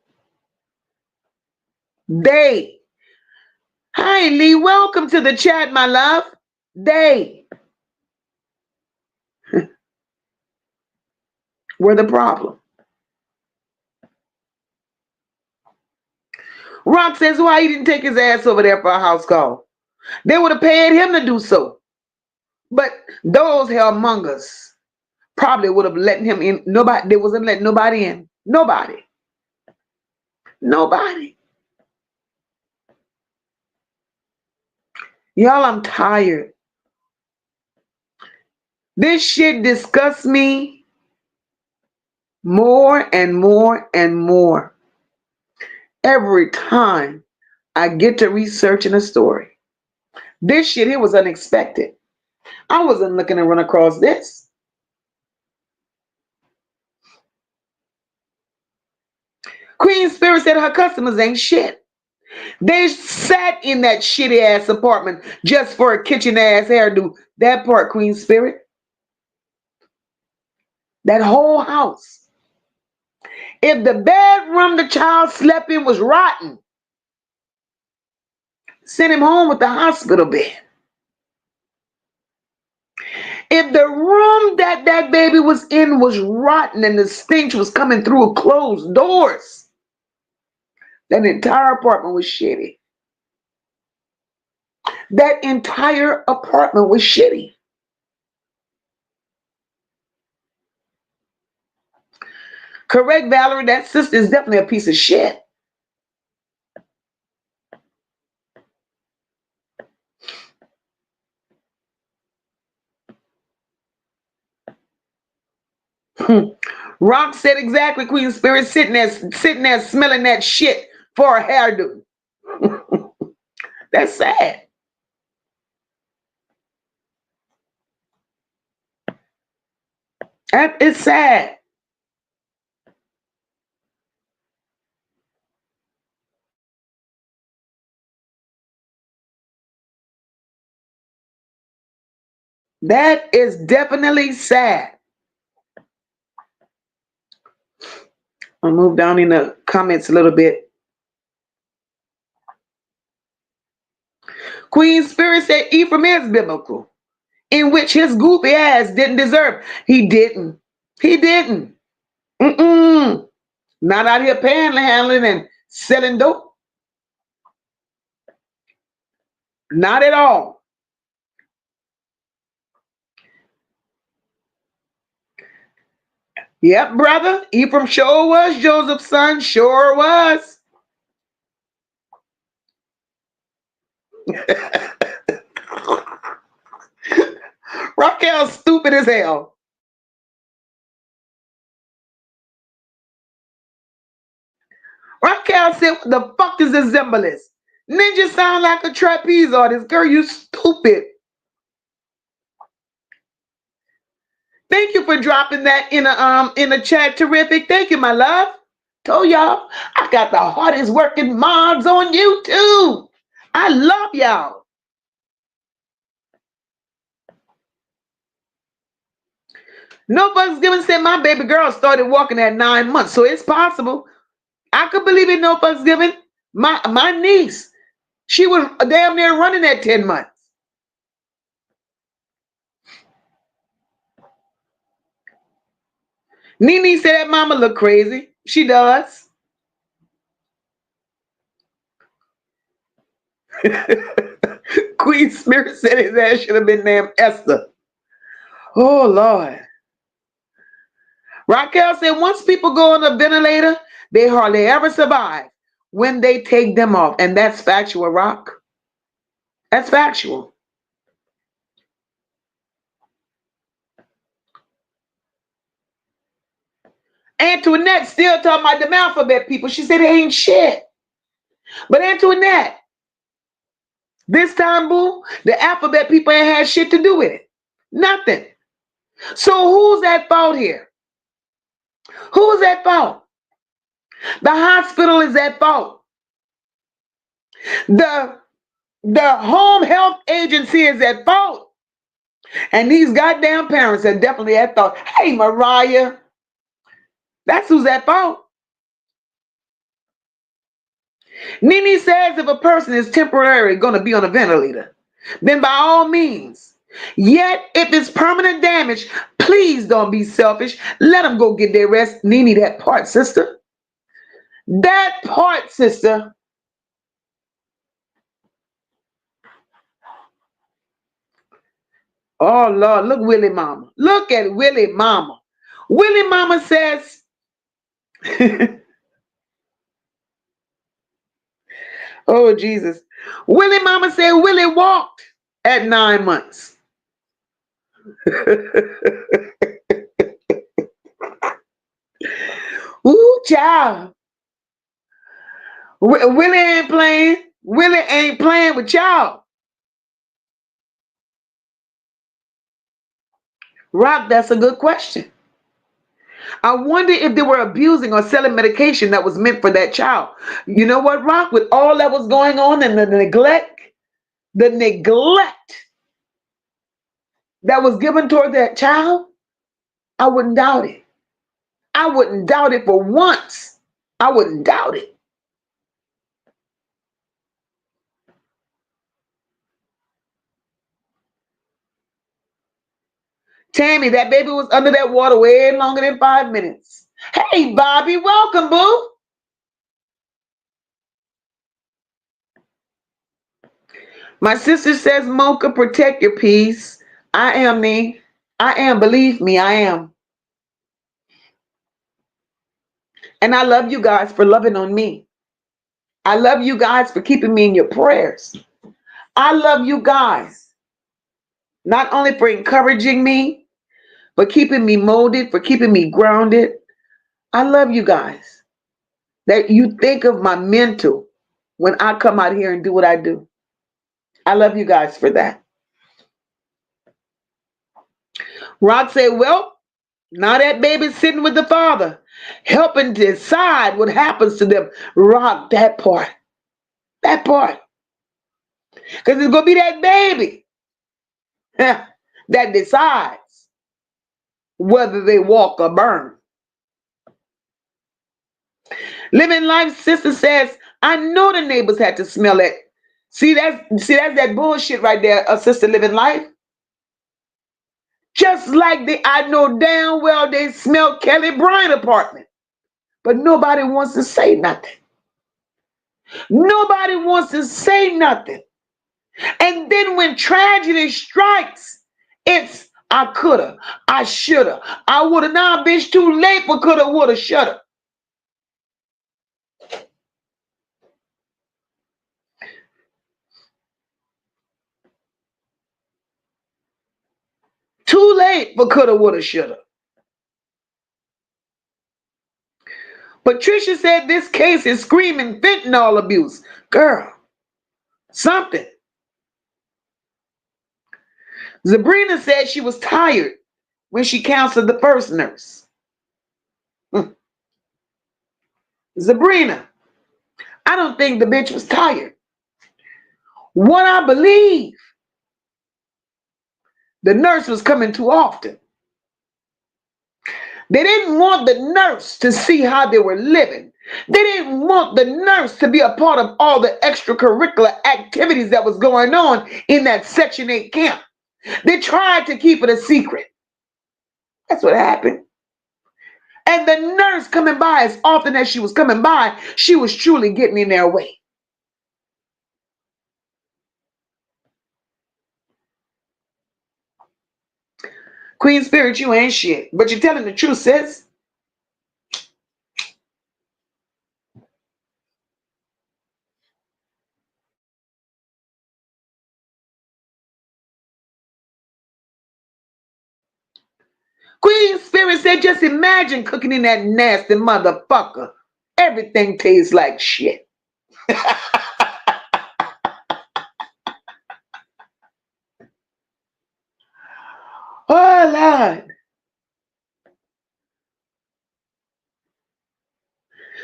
Hi Lee, welcome to the chat, my love. They were the problem. Rock says, why he didn't take his ass over there for a house call? They would have paid him to do so. But those hellmongers probably would have let him in. Nobody, they wasn't letting nobody in. Nobody. Y'all, I'm tired. This shit disgusts me more and more and more every time I get to researching a story. This shit here was unexpected. I wasn't looking to run across this. Queen Spirit said her customers ain't shit. They sat in that shitty ass apartment just for a kitchen ass hairdo. That part, Queen Spirit. That whole house. If the bedroom the child slept in was rotten, send him home with the hospital bed. If the room that that baby was in was rotten and the stench was coming through closed doors, that entire apartment was shitty. That entire apartment was shitty. Correct, Valerie, that sister is definitely a piece of shit. Rock said exactly, Queen Spirit, sitting there smelling that shit for a hairdo. That's sad. It's sad. That is definitely sad. I'll move down in the comments a little bit. Queen Spirit said Ephraim is biblical, in which his goofy ass didn't deserve. He didn't. He didn't. Mm-mm. Not out here panhandling and selling dope. Not at all. Yep, brother. Ephraim sure was Joseph's son. Sure was. Raquel's stupid as hell. Raquel said, what the fuck is a zimbalist? Ninja sound like a trapeze artist. Girl, you stupid. Thank you for dropping that in a chat. Terrific. Thank you, my love. Told y'all, I got the hardest working mods on YouTube. I love y'all. No Bugs Given said my baby girl started walking at 9 months, so it's possible. I could believe it. No Bugs Given. My niece, she was damn near running at 10 months. Nene said that mama look crazy. She does. Queen Spirit said his ass should have been named Esther. Oh, Lord. Raquel said once people go on a ventilator, they hardly ever survive when they take them off. And that's factual, Rock. That's factual. Antoinette still talking about the alphabet people. She said it ain't shit. But Antoinette, this time, boo, the alphabet people ain't had shit to do with it. Nothing. So who's at fault here? Who's at fault? The hospital is at fault. The home health agency is at fault. And these goddamn parents are definitely at fault. Hey, Mariah, that's who's at fault. Nene says if a person is temporarily going to be on a ventilator, then by all means. Yet, if it's permanent damage, please don't be selfish. Let them go get their rest. Nene, that part, sister. That part, sister. Oh, Lord, look Willie Mama. Look at Willie Mama. Willie Mama says, oh, Jesus. Willie Mama said Willie walked at 9 months. Ooh, child. Willie ain't playing. Willie ain't playing with y'all. Rock, that's a good question. I wonder if they were abusing or selling medication that was meant for that child. You know what, Rock? With all that was going on and the neglect that was given toward that child, I wouldn't doubt it. I wouldn't doubt it for once. I wouldn't doubt it. Tammy, that baby was under that water way longer than 5 minutes. Hey, Bobby, welcome, boo. My sister says, Mocha, protect your peace. I am me. I am, believe me, I am. And I love you guys for loving on me. I love you guys for keeping me in your prayers. I love you guys, not only for encouraging me, for keeping me molded, for keeping me grounded. I love you guys that you think of my mental when I come out here and do what I do. I love you guys for that. Rock said, well, now that baby's sitting with the father, helping decide what happens to them. Rock, that part. That part. Because it's going to be that baby that decides whether they walk or burn. Living Life Sister says, I know the neighbors had to smell that See, that's that bullshit right there, assisted living life. Just like I know damn well they smell Kelly Bryant apartment, but nobody wants to say nothing. Nobody wants to say nothing. And then when tragedy strikes, it's I coulda, I shoulda, I woulda. Now, bitch, too late for coulda, woulda, shoulda. Too late for coulda, woulda, shoulda. Patricia said this case is screaming fentanyl abuse. Girl, something. Sabrina said she was tired when she counseled the first nurse. Sabrina, I don't think the bitch was tired. What I believe, the nurse was coming too often. They didn't want the nurse to see how they were living. They didn't want the nurse to be a part of all the extracurricular activities that was going on in that Section 8 camp. They tried to keep it a secret. That's what happened. And the nurse coming by, as often as she was coming by, she was truly getting in their way. Queen Spirit, you ain't shit. But you're telling the truth, sis. Queen Spirit said, just imagine cooking in that nasty motherfucker. Everything tastes like shit. Oh, Lord.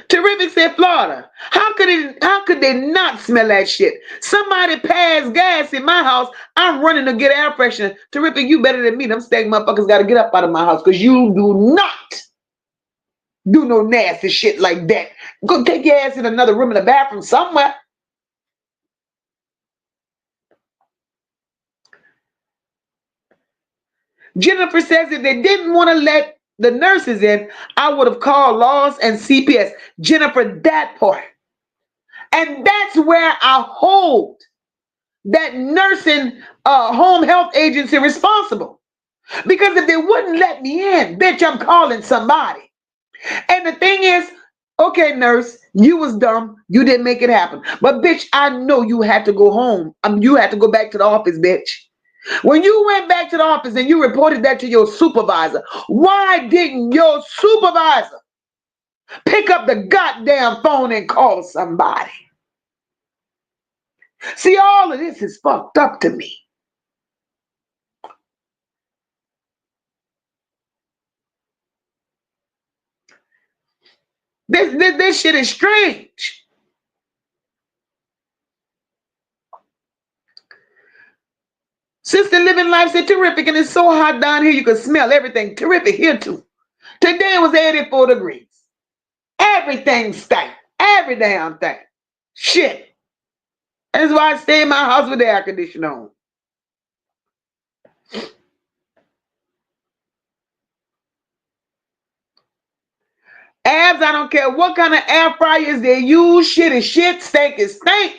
Terrific said, Florida, how could they not smell that shit? Somebody passed gas in my house. I'm running to get air freshener. Terrific, you better than me. Them stank motherfuckers got to get up out of my house because you do not do no nasty shit like that. Go take your ass in another room in the bathroom somewhere. Jennifer says if they didn't want to let the nurses in, I would have called laws and CPS. Jennifer, that part. And that's where I hold that nursing home health agency responsible. Because if they wouldn't let me in, bitch, I'm calling somebody. And the thing is, okay, nurse, you was dumb. You didn't make it happen. But bitch, I know you had to go home. You had to go back to the office, bitch. When you went back to the office and you reported that to your supervisor, why didn't your supervisor pick up the goddamn phone and call somebody? See, all of this is fucked up to me. This shit is strange. Sister Living Life said, terrific, and it's so hot down here you can smell everything. Terrific here too. Today it was 84 degrees. Everything stank. Every damn thing. Shit. That's why I stay in my house with the air conditioner on. Abs, I don't care what kind of air fryers they use. Shit is shit. Steak is steak.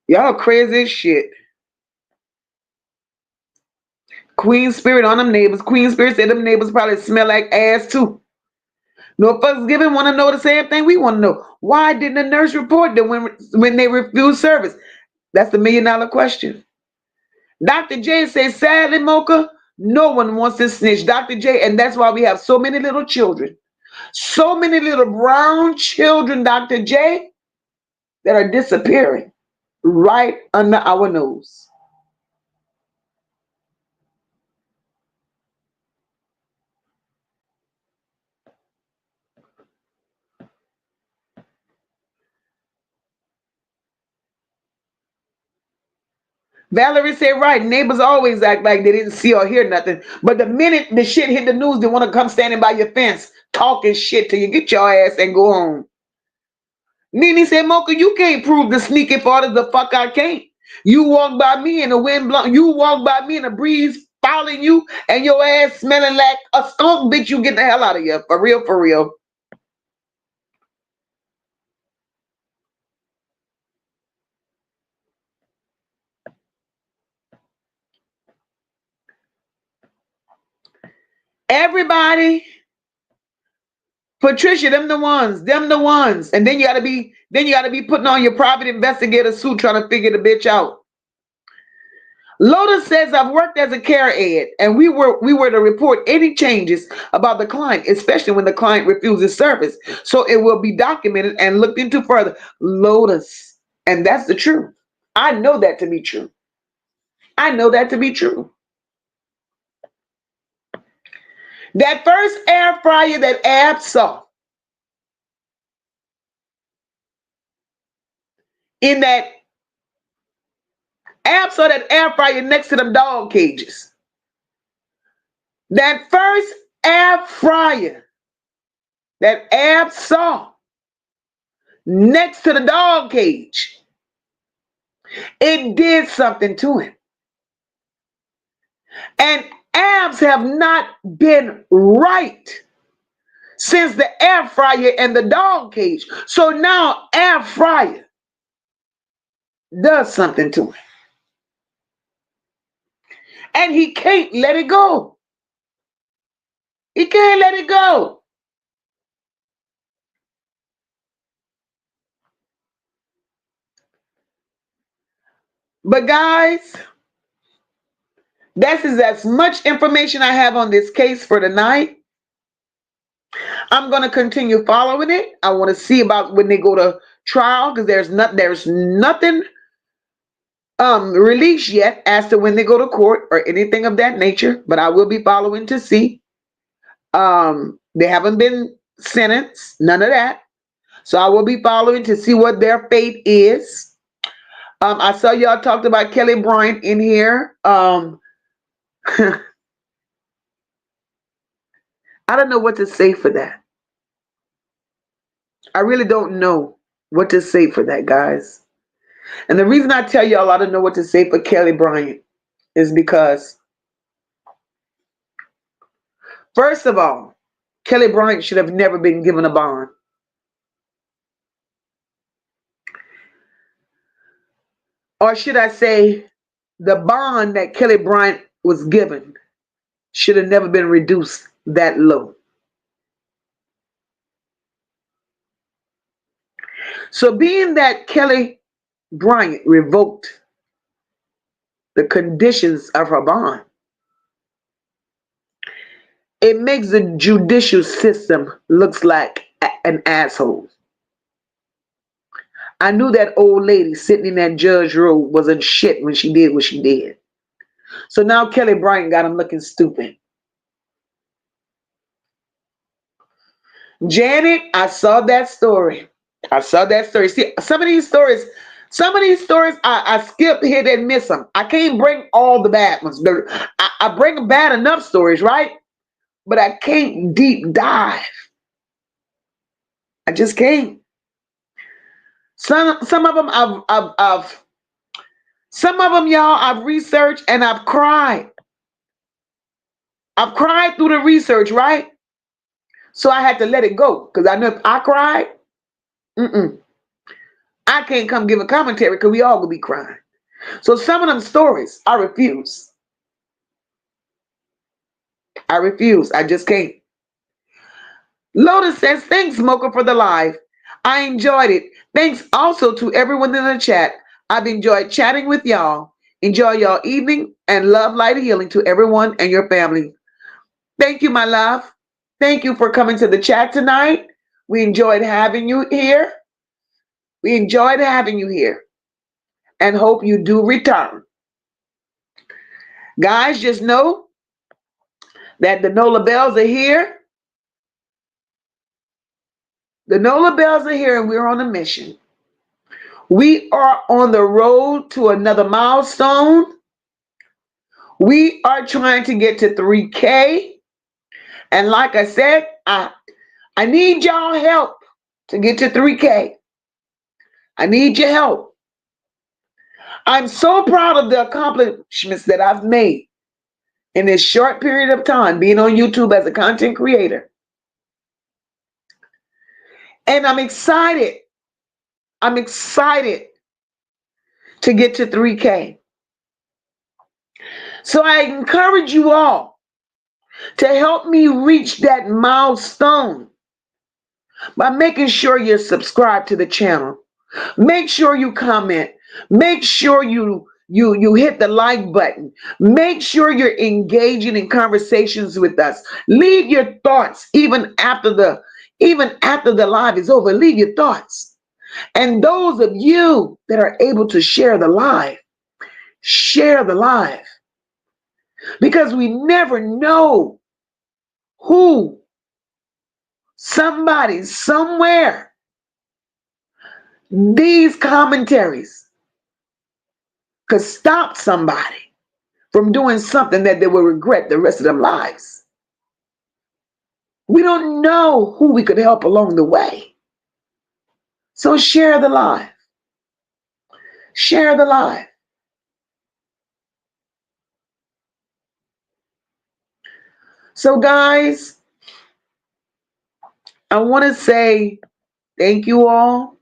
Y'all crazy as shit. Queen Spirit on them neighbors. Queen Spirit said them neighbors probably smell like ass too. No fucks given want to know the same thing we want to know. Why didn't the nurse report them when they refused service? That's the $1,000,000 question. Dr. J says, sadly, Mocha, no one wants to snitch. Dr. J, and that's why we have so many little children. So many little brown children, Dr. J, that are disappearing right under our nose. Valerie said right. Neighbors always act like they didn't see or hear nothing. But the minute the shit hit the news, they want to come standing by your fence talking shit till you get your ass and go home. Nene said, Mocha, you can't prove the sneaky part of the fuck I can't. You walk by me in the wind blowing, you walk by me in a breeze following you and your ass smelling like a skunk, bitch, you get the hell out of here. For real, for real. Everybody, Patricia, them the ones. And then you gotta be putting on your private investigator suit trying to figure the bitch out. Lotus says, I've worked as a care aide, and we were to report any changes about the client, especially when the client refuses service. So it will be documented and looked into further. Lotus. And that's the truth. I know that to be true. I know that to be true. That first air fryer that Ab saw in that Ab saw that air fryer next to them dog cages. That first air fryer that Ab saw next to the dog cage, it did something to him. And abs have not been right since the air fryer and the dog cage. So now air fryer does something to him. And he can't let it go. He can't let it go. But guys, that is as much information I have on this case for tonight. I'm going to continue following it. I want to see about when they go to trial, because there's nothing released yet as to when they go to court or anything of that nature. But I will be following to see. They haven't been sentenced, none of that. So I will be following to see what their fate is. I saw y'all talked about Kelly Bryant in here. I don't know what to say for that. I really don't know what to say for that, guys. And the reason I tell y'all I don't know what to say for Kelly Bryant is because, first of all, Kelly Bryant should have never been given a bond. Or should I say, the bond that Kelly Bryant was given should have never been reduced that low. So being that Kelly Bryant revoked the conditions of her bond, it makes the judicial system looks like an asshole. I knew that old lady sitting in that judge row wasn't shit when she did what she did. So now Kelly Bryant got him looking stupid. Janet, I saw that story. See, some of these stories I skip, hit, and miss them. I can't bring all the bad ones. I bring bad enough stories, right? But I can't deep dive. I just can't. Some of them y'all, I've researched and I've cried. I've cried through the research, right? So I had to let it go because I know if I cried, I can't come give a commentary because we all will be crying. So some of them stories, I refuse. I just can't. Lotus says, thanks, Mocha, for the live. I enjoyed it. Thanks also to everyone in the chat. I've enjoyed chatting with y'all. Enjoy y'all evening and love, light, and healing to everyone and your family. Thank you, my love. Thank you for coming to the chat tonight. We enjoyed having you here. And hope you do return. Guys, just know that the NOLA Bells are here. The NOLA Bells are here and we're on a mission. We are on the road to another milestone. We are trying to get to 3K. And like I said, I need y'all help to get to 3K. I need your help. I'm so proud of the accomplishments that I've made in this short period of time being on YouTube as a content creator. And I'm excited. I'm excited to get to 3K. So I encourage you all to help me reach that milestone by making sure you're subscribed to the channel. Make sure you comment. Make sure you hit the like button. Make sure you're engaging in conversations with us. Leave your thoughts even after the live is over. Leave your thoughts. And those of you that are able to share the live, share the live. Because we never know who, somebody, somewhere, these commentaries could stop somebody from doing something that they will regret the rest of their lives. We don't know who we could help along the way. So share the live. Share the live. So guys, I want to say thank you all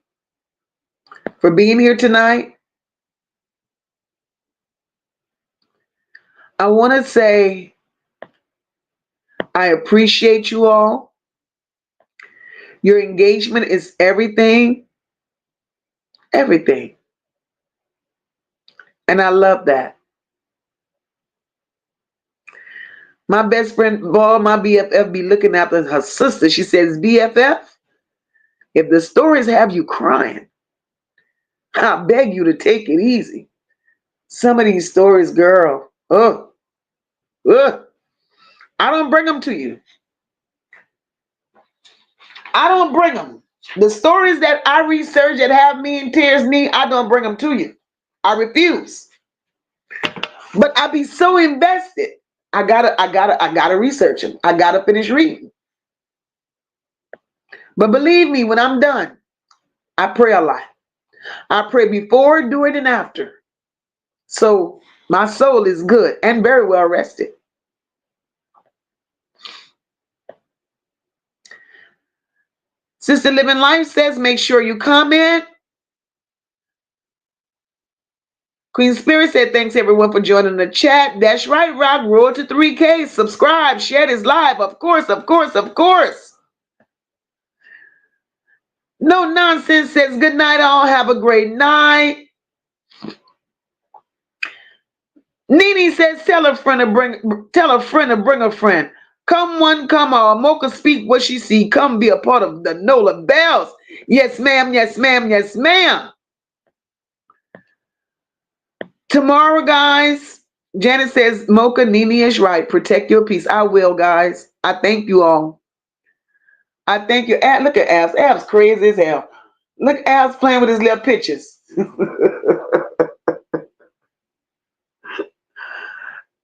for being here tonight. I want to say I appreciate you all. Your engagement is everything. Everything. And I love that. My best friend, my BFF, be looking after her sister. She says, BFF, if the stories have you crying, I beg you to take it easy. Some of these stories, girl, I don't bring them to you. I don't bring them. The stories that I research that have me in tears, I don't bring them to you. I refuse. But I be so invested. I gotta research them. I gotta finish reading. But believe me, when I'm done, I pray a lot. I pray before, during, and after. So my soul is good and very well rested. Sister Living Life says, make sure you comment. Queen Spirit said, thanks everyone for joining the chat. That's right, Rock. Roll to 3K. Subscribe. Share this live. Of course, of course, of course. No Nonsense says, good night all. Have a great night. Nene says, tell a friend to bring a friend. Come one, come all. Mocha speak what she see. Come be a part of the Nola Bells. Yes, ma'am. Yes, ma'am. Yes, ma'am. Tomorrow, guys, Janet says, Mocha, Nene is right. Protect your peace. I will, guys. I thank you all. I thank you. Look at Abs. Abs crazy as hell. Look at Abs playing with his little pictures.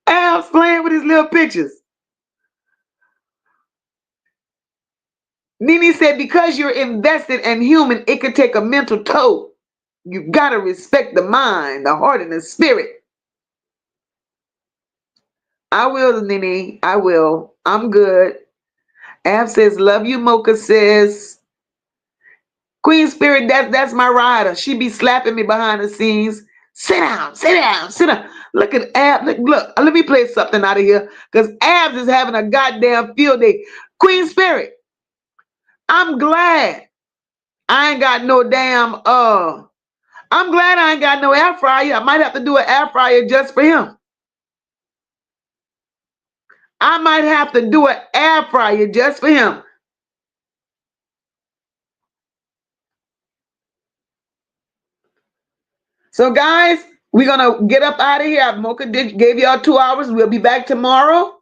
Abs playing with his little pictures. Nene said, because you're invested and human, it could take a mental toll. You got to respect the mind, the heart, and the spirit. I will, Nene. I will. I'm good. Ab says, love you, Mocha says. Queen Spirit, that's my rider. She be slapping me behind the scenes. Sit down, sit down, sit down. Look at Ab. Look, let me play something out of here. Because Abs is having a goddamn field day. Queen Spirit, I'm glad I ain't got no damn, I'm glad I ain't got no air fryer. I might have to do an air fryer just for him. I might have to do an air fryer just for him. So guys, we're going to get up out of here. Mocha gave y'all 2 hours. We'll be back tomorrow.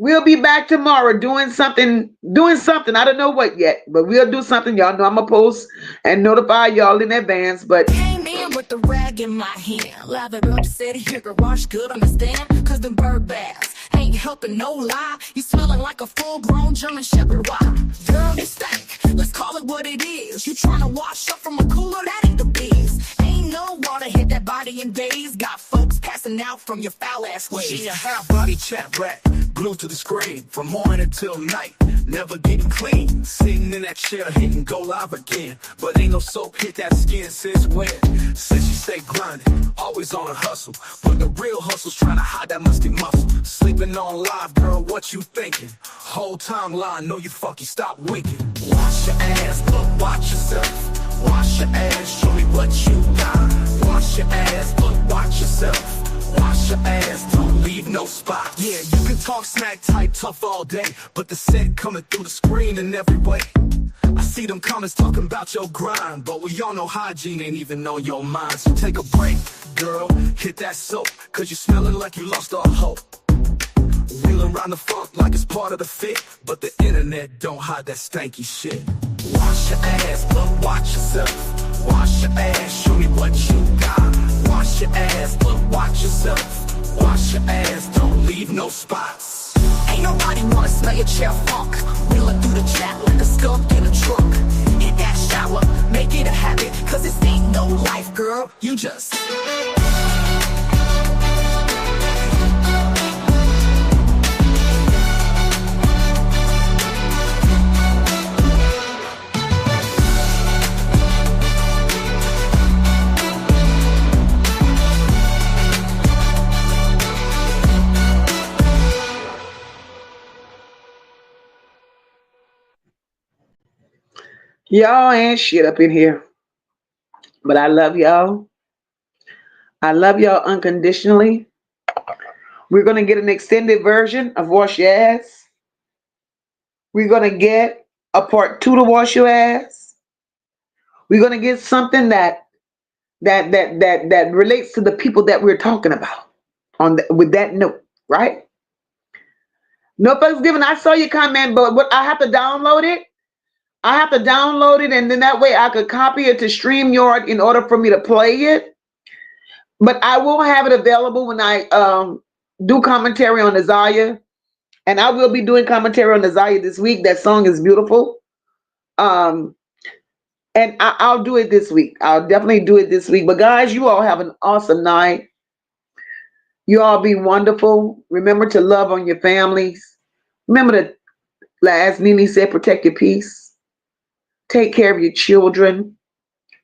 We'll be back tomorrow doing something. I don't know what yet, but we'll do something. Y'all know I'm gonna post and notify y'all in advance. But Came in with the rag in my hand. Lather up, said here garage good, understand? Cause them bird baths ain't helping, no lie. You smelling like a full-grown German Shepherd. Why? Girl, you stink. Let's call it what it is. You trying to wash up from a cooler? That ain't the biz. Ain't no water hit that body in days. Got folks passing out from your foul ass ways. She a half-body chat rat, glued to the screen from morning until night. Never getting clean, sitting in that chair hitting go live again. But ain't no soap hit that skin since when? Since she stay grinding, always on a hustle. But the real hustle's trying to hide that musty muscle. Sleeping on live, girl, what you thinking? Whole timeline, know you fucking stop winking. Wash your ass, look, watch yourself. Wash your ass, show me what you got. Wash your ass, look, watch yourself. Wash your ass, don't leave no spot. Yeah, you can talk smack, tight, tough all day, but the scent coming through the screen in every way. I see them comments talking about your grind, but we all know hygiene ain't even on your mind. So take a break, girl, hit that soap, cause you smelling like you lost all hope. Wheeling around the funk like it's part of the fit, but the internet don't hide that stanky shit. Wash your ass, but watch yourself. Wash your ass, show me what you got. Wash your ass, but watch yourself. Wash your ass, don't leave no spots. Ain't nobody wanna smell your chair funk. Wheeling through the chat like a skunk in a truck. Hit that shower, make it a habit, cause this ain't no life, girl. You just... y'all ain't shit up in here. But I love y'all. I love y'all unconditionally. We're going to get an extended version of Wash Your Ass. We're going to get a part 2 to Wash Your Ass. We're going to get something that relates to the people that we're talking about with that note, right? No Thanksgiving. I saw your comment, but what I have to download it. I have to download it, and then that way I could copy it to StreamYard in order for me to play it. But I will have it available when I do commentary on Isaiah. And I will be doing commentary on Isaiah this week. That song is beautiful. And I'll do it this week. I'll definitely do it this week. But guys, you all have an awesome night. You all be wonderful. Remember to love on your families. Remember to, as Nene said, protect your peace. Take care of your children.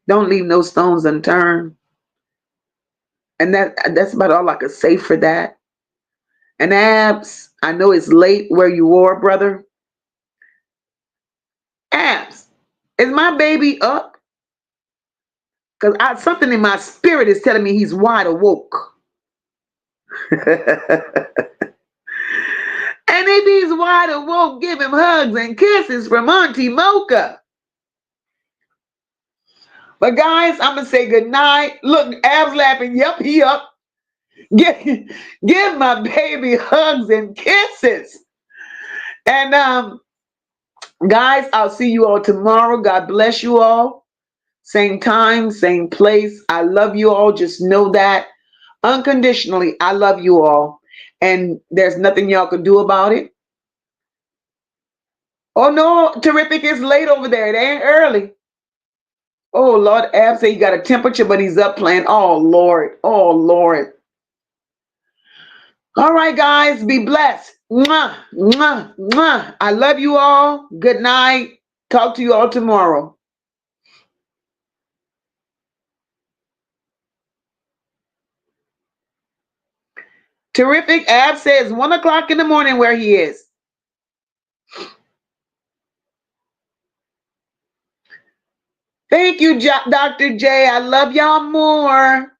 Don't leave no stones unturned. And that's about all I could say for that. And Abs, I know it's late where you are, brother. Abs, is my baby up? Because something in my spirit is telling me he's wide awoke. And if he's wide awoke, give him hugs and kisses from Auntie Mocha. But guys, I'm going to say good night. Look, Ab's laughing. Yep, he up. Give my baby hugs and kisses. And guys, I'll see you all tomorrow. God bless you all. Same time, same place. I love you all. Just know that unconditionally, I love you all. And there's nothing y'all can do about it. Oh no, Terrific is late over there. It ain't early. Oh Lord, Ab said he got a temperature, but he's up playing. Oh Lord. Oh Lord. All right, guys, be blessed. Mwah, mwah, mwah. I love you all. Good night. Talk to you all tomorrow. Terrific. Ab says 1 o'clock in the morning where he is. Thank you, Dr. J. I love y'all more.